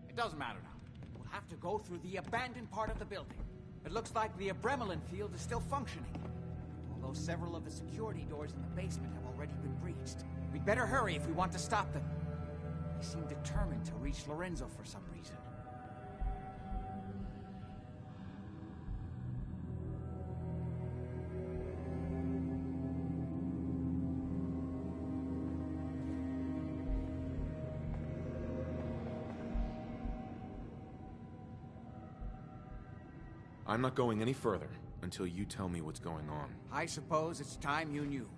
It doesn't matter now. We'll have to go through the abandoned part of the building. It looks like the Abremelin field is still functioning. Although several of the security doors in the basement have already been breached. We'd better hurry if we want to stop them. They seem determined to reach Lorenzo for some reason. I'm not going any further until you tell me what's going on. I suppose it's time you knew.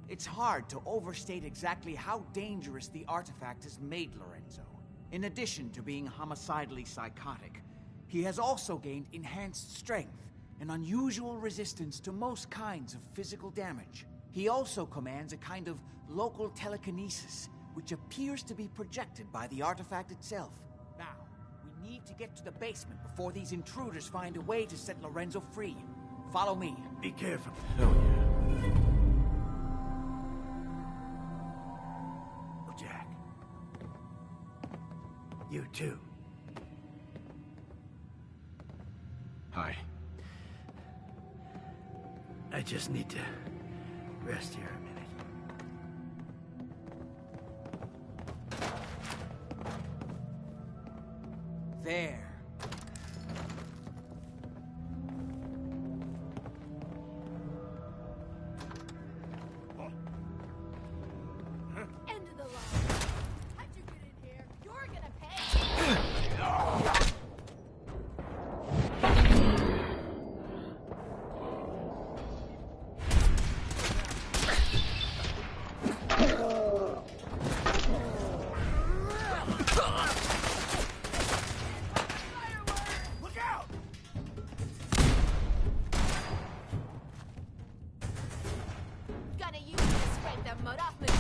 It's hard to overstate exactly how dangerous the artifact has made Lorenzo. In addition to being homicidally psychotic, he has also gained enhanced strength and unusual resistance to most kinds of physical damage. He also commands a kind of local telekinesis, which appears to be projected by the artifact itself. Now, we need to get to the basement before these intruders find a way to set Lorenzo free. Follow me. Be careful. Hell yeah. Oh, Jack. You too. Hi. I just need to rest here a minute. There. End of the line. How'd you get in here? You're gonna pay. Look out! Gonna use it to scrape the mud off my boots.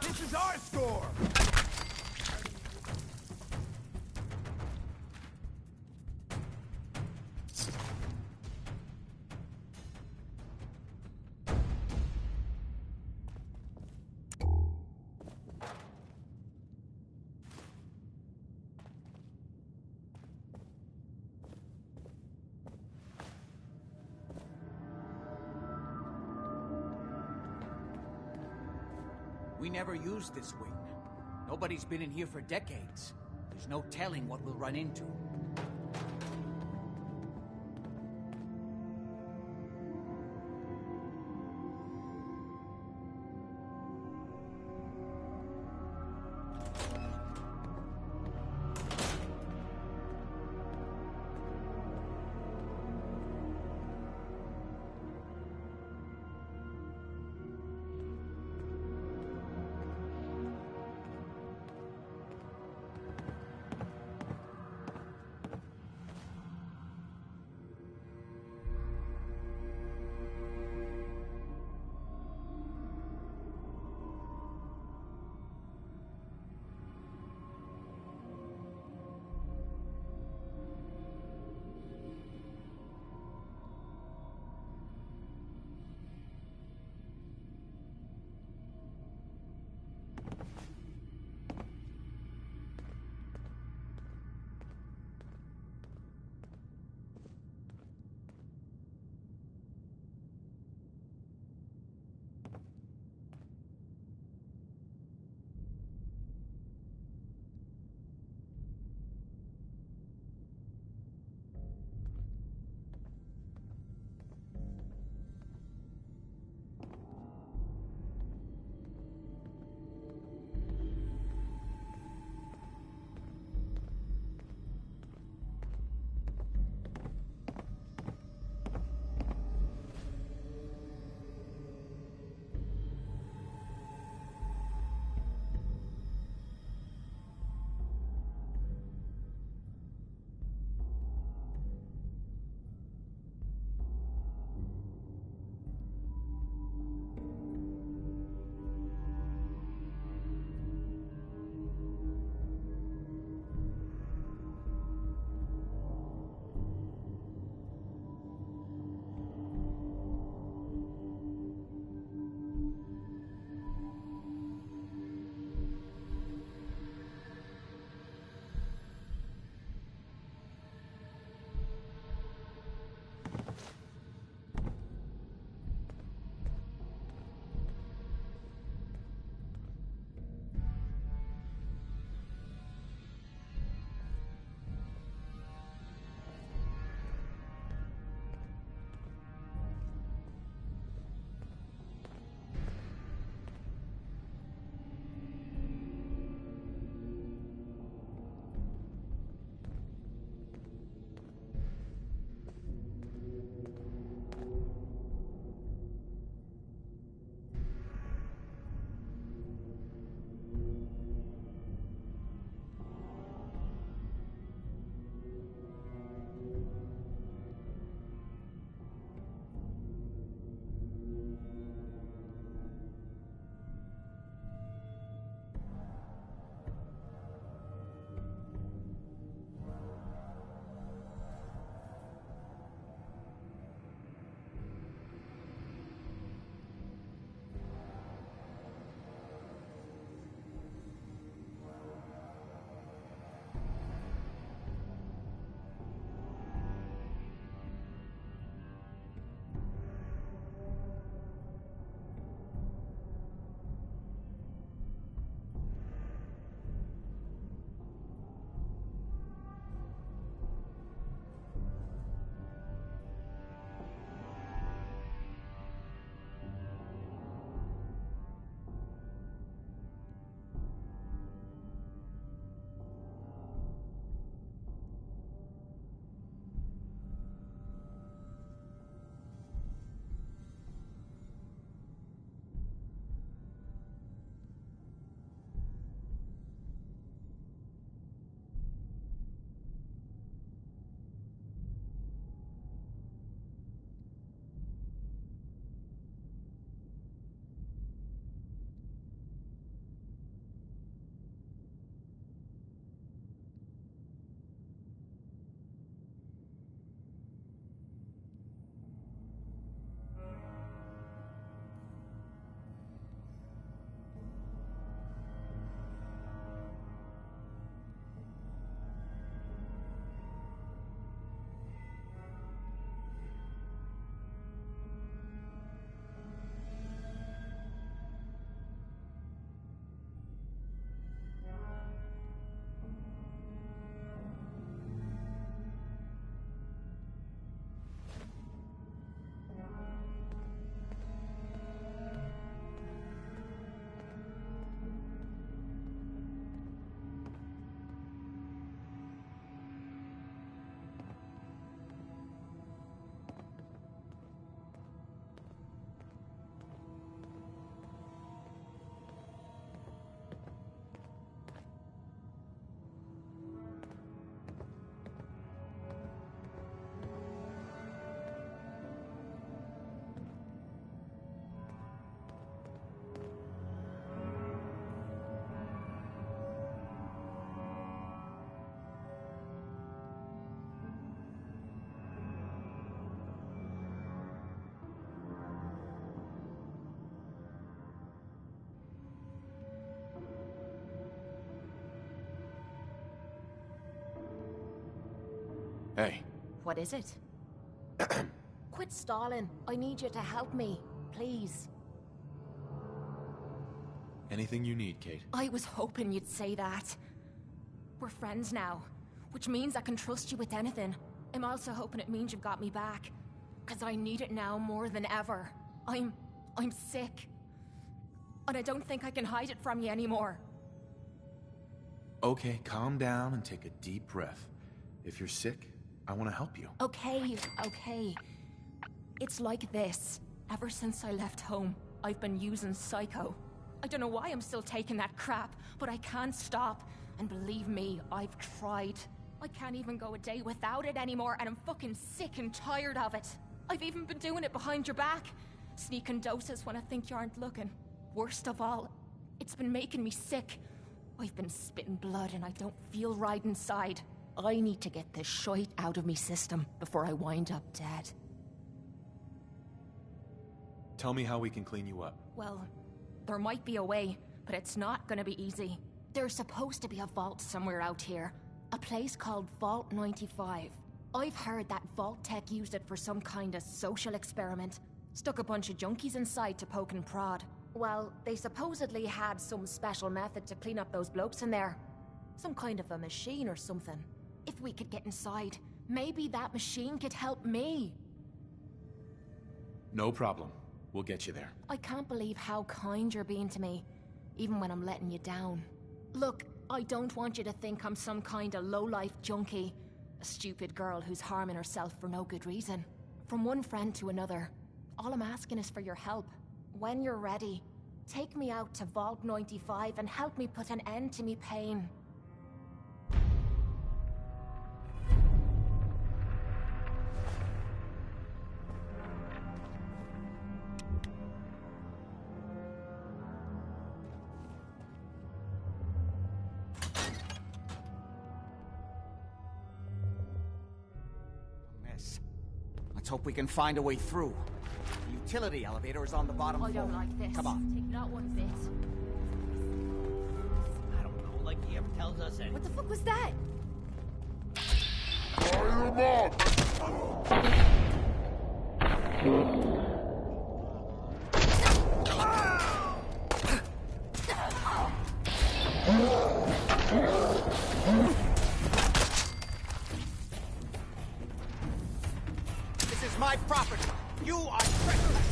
This is our score! We never used this wing. Nobody's been in here for decades. There's no telling what we'll run into. Hey. What is it? Quit stalling. I need you to help me. Please. Anything you need, Kate. I was hoping you'd say that. We're friends now, which means I can trust you with anything. I'm also hoping it means you've got me back, because I need it now more than ever. I'm sick. And I don't think I can hide it from you anymore. Okay, calm down and take a deep breath. If you're sick, I want to help you. Okay. It's like this. Ever since I left home, I've been using Psycho. I don't know why I'm still taking that crap, but I can't stop. And believe me, I've tried. I can't even go a day without it anymore, and I'm fucking sick and tired of it. I've even been doing it behind your back. Sneaking doses when I think you aren't looking. Worst of all, it's been making me sick. I've been spitting blood and I don't feel right inside. I need to get this shite out of me system before I wind up dead. Tell me how we can clean you up. Well, there might be a way, but it's not gonna be easy. There's supposed to be a vault somewhere out here. A place called Vault 95. I've heard that Vault Tech used it for some kind of social experiment. Stuck a bunch of junkies inside to poke and prod. Well, they supposedly had some special method to clean up those blokes in there. Some kind of a machine or something. If we could get inside, maybe that machine could help me. No problem. We'll get you there. I can't believe how kind you're being to me, even when I'm letting you down. Look, I don't want you to think I'm some kind of low-life junkie. A stupid girl who's harming herself for no good reason. From one friend to another. All I'm asking is for your help. When you're ready, take me out to Vault 95 and help me put an end to me pain. Miss, let's hope we can find a way through. The utility elevator is on the bottom floor. I don't like this. Come on. Take not one bit. I don't know, like he ever tells us anything. What the fuck was that? This is my property. You are trespassing.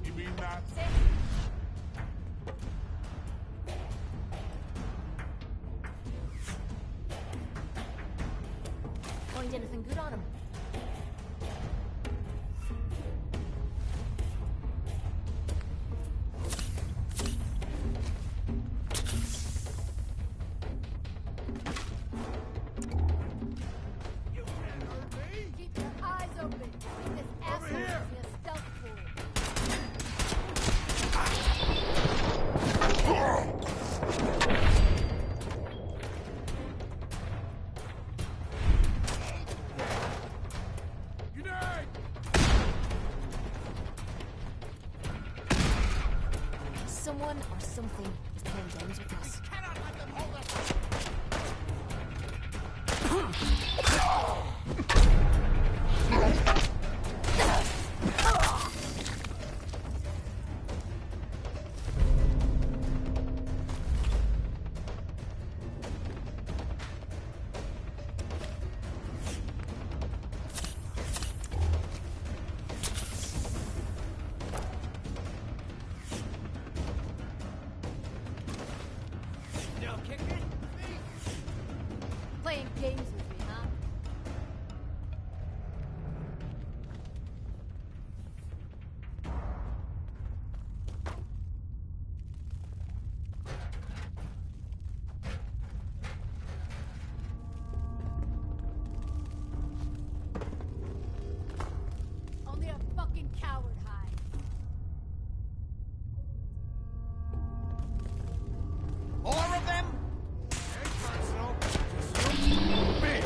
You mean that? Find anything good on him? Keep your eyes open. This asshole is in a stealth pool. Someone or something is playing games with us. Playing games with me, huh? Only a fucking coward hides. More of them? Ain't personal. Just you, me.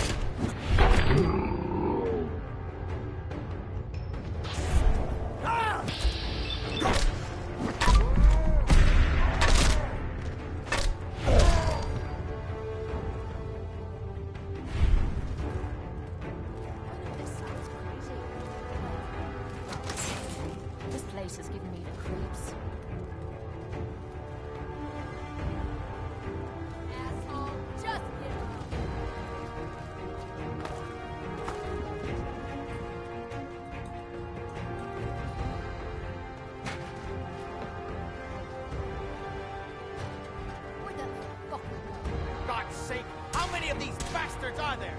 bastards are there?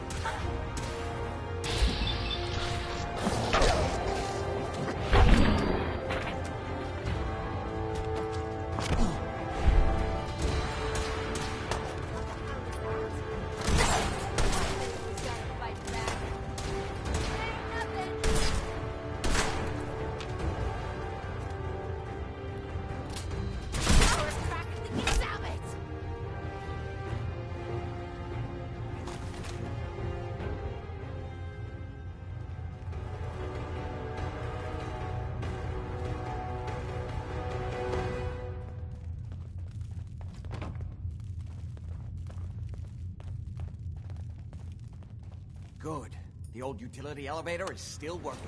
Good. The old utility elevator is still working.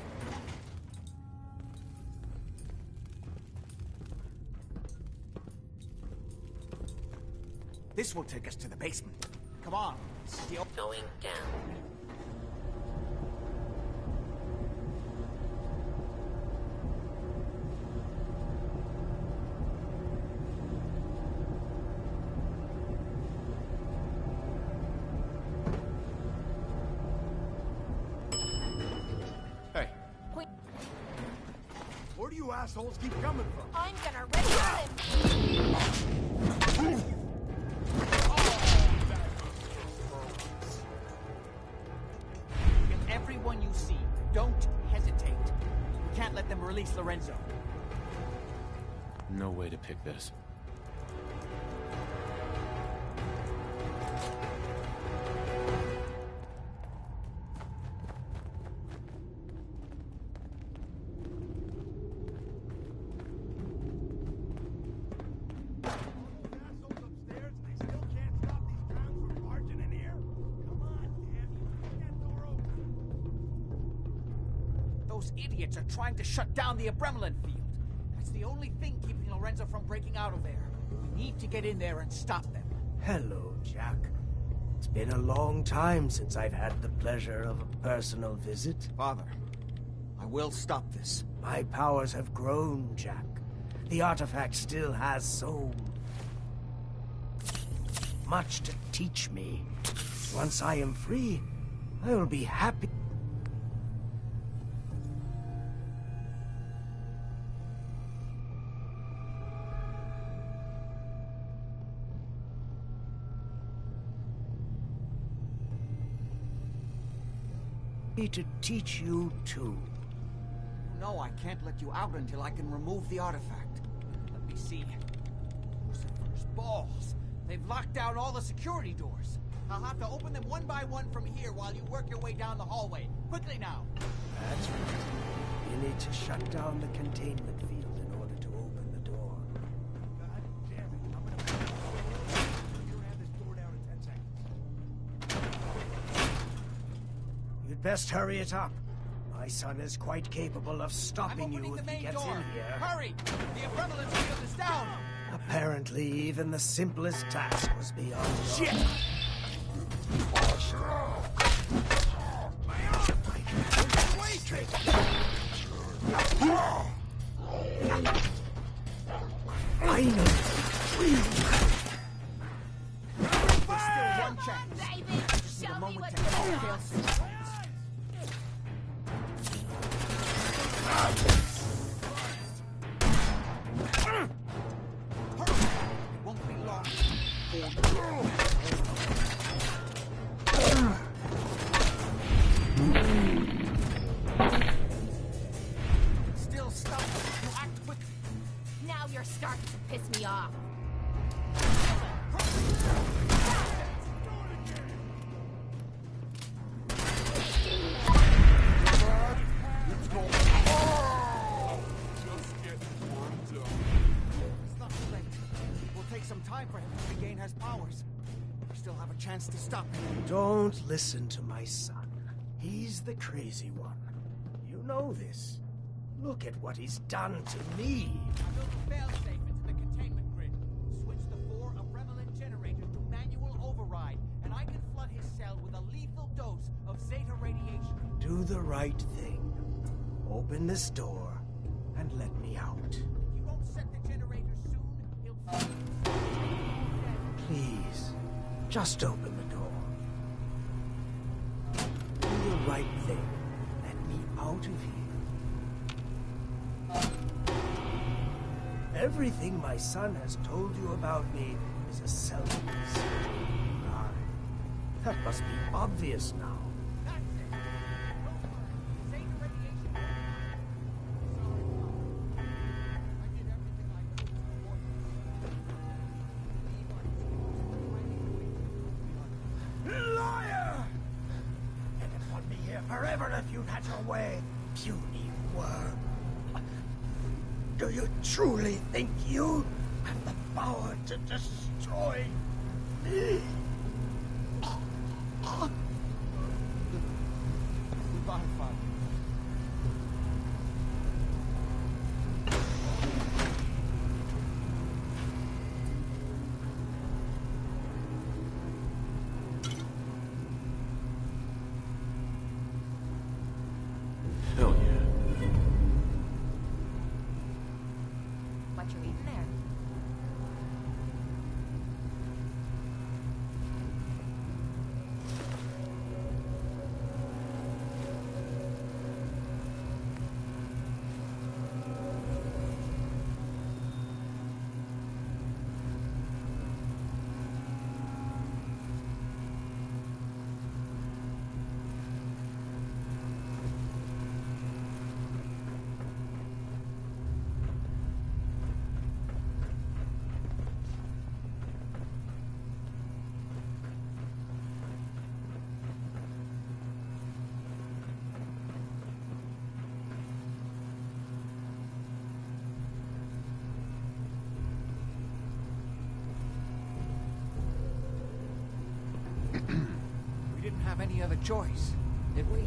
This will take us to the basement. Come on. Still going down. Where do you assholes keep coming from? I'm gonna rip him. Kill everyone you see. Don't hesitate. We can't let them release Lorenzo. No way to pick this. Those idiots are trying to shut down the Abremlin field. That's the only thing keeping Lorenzo from breaking out of there. We need to get in there and stop them. Hello, Jack. It's been a long time since I've had the pleasure of a personal visit. Father, I will stop this. My powers have grown, Jack. The artifact still has so much to teach me. Once I am free, I will be happy. To teach you too. No, I can't let you out until I can remove the artifact. Let me see. Lucifer's balls. They've locked down all the security doors. I'll have to open them one by one from here while you work your way down the hallway. Quickly now. That's right. You need to shut down the containment field in order to open the door. God damn it. I'm gonna have this door down in 10 seconds. You'd best hurry it up. My son is quite capable of stopping you if he gets in here. Hurry! The Abremlin field is down! Apparently, even the simplest task was beyond your... Shit! Finally! There's still one chance. Baby, Just show a me moment what to you fail got. safe. Won't be long. Still stuck. You act quick. Now you're starting to piss me off. It's not too late. It will take some time for him to regain his powers. We still have a chance to stop him. Don't listen to my son. He's the crazy one. You know this. Look at what he's done to me. I built a failsafe into the containment grid. Switch the 4 Abremlin generators to manual override, and I can flood his cell with a lethal dose of Zeta radiation. Do the right thing. Open this door and let me out. If you don't set the generator soon, he'll... Please, just open the door. to vivre. Everything my son has told you about me is a self-deceptive lie. That must be obvious now. Forever if you'd had your way, puny worm. Do you truly think you have the power to destroy me? Goodbye, Father. Hell yeah. What you eating there? We didn't have any other choice, did we?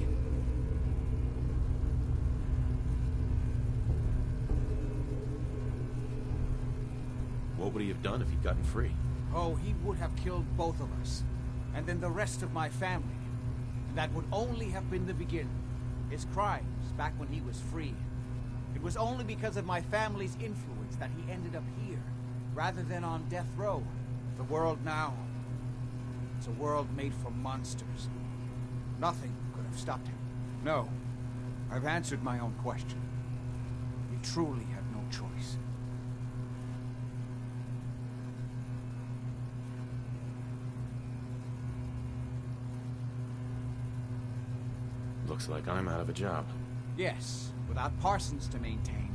What would he have done if he'd gotten free? Oh, he would have killed both of us. And then the rest of my family. And that would only have been the beginning. His crimes back when he was free. It was only because of my family's influence that he ended up here, rather than on death row. The world now, it's a world made for monsters. Nothing could have stopped him. No, I've answered my own question. We truly had no choice. Looks like I'm out of a job. Yes, without Parsons to maintain,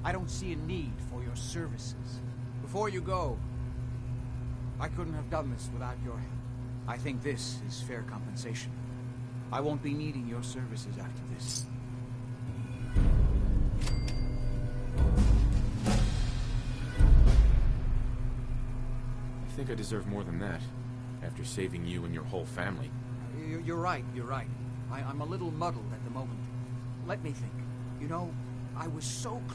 I don't see a need for your services. Before you go, I couldn't have done this without your help. I think this is fair compensation. I won't be needing your services after this. I think I deserve more than that, after saving you and your whole family. You're right, you're right. I'm a little muddled at the moment. Let me think. You know, I was so close.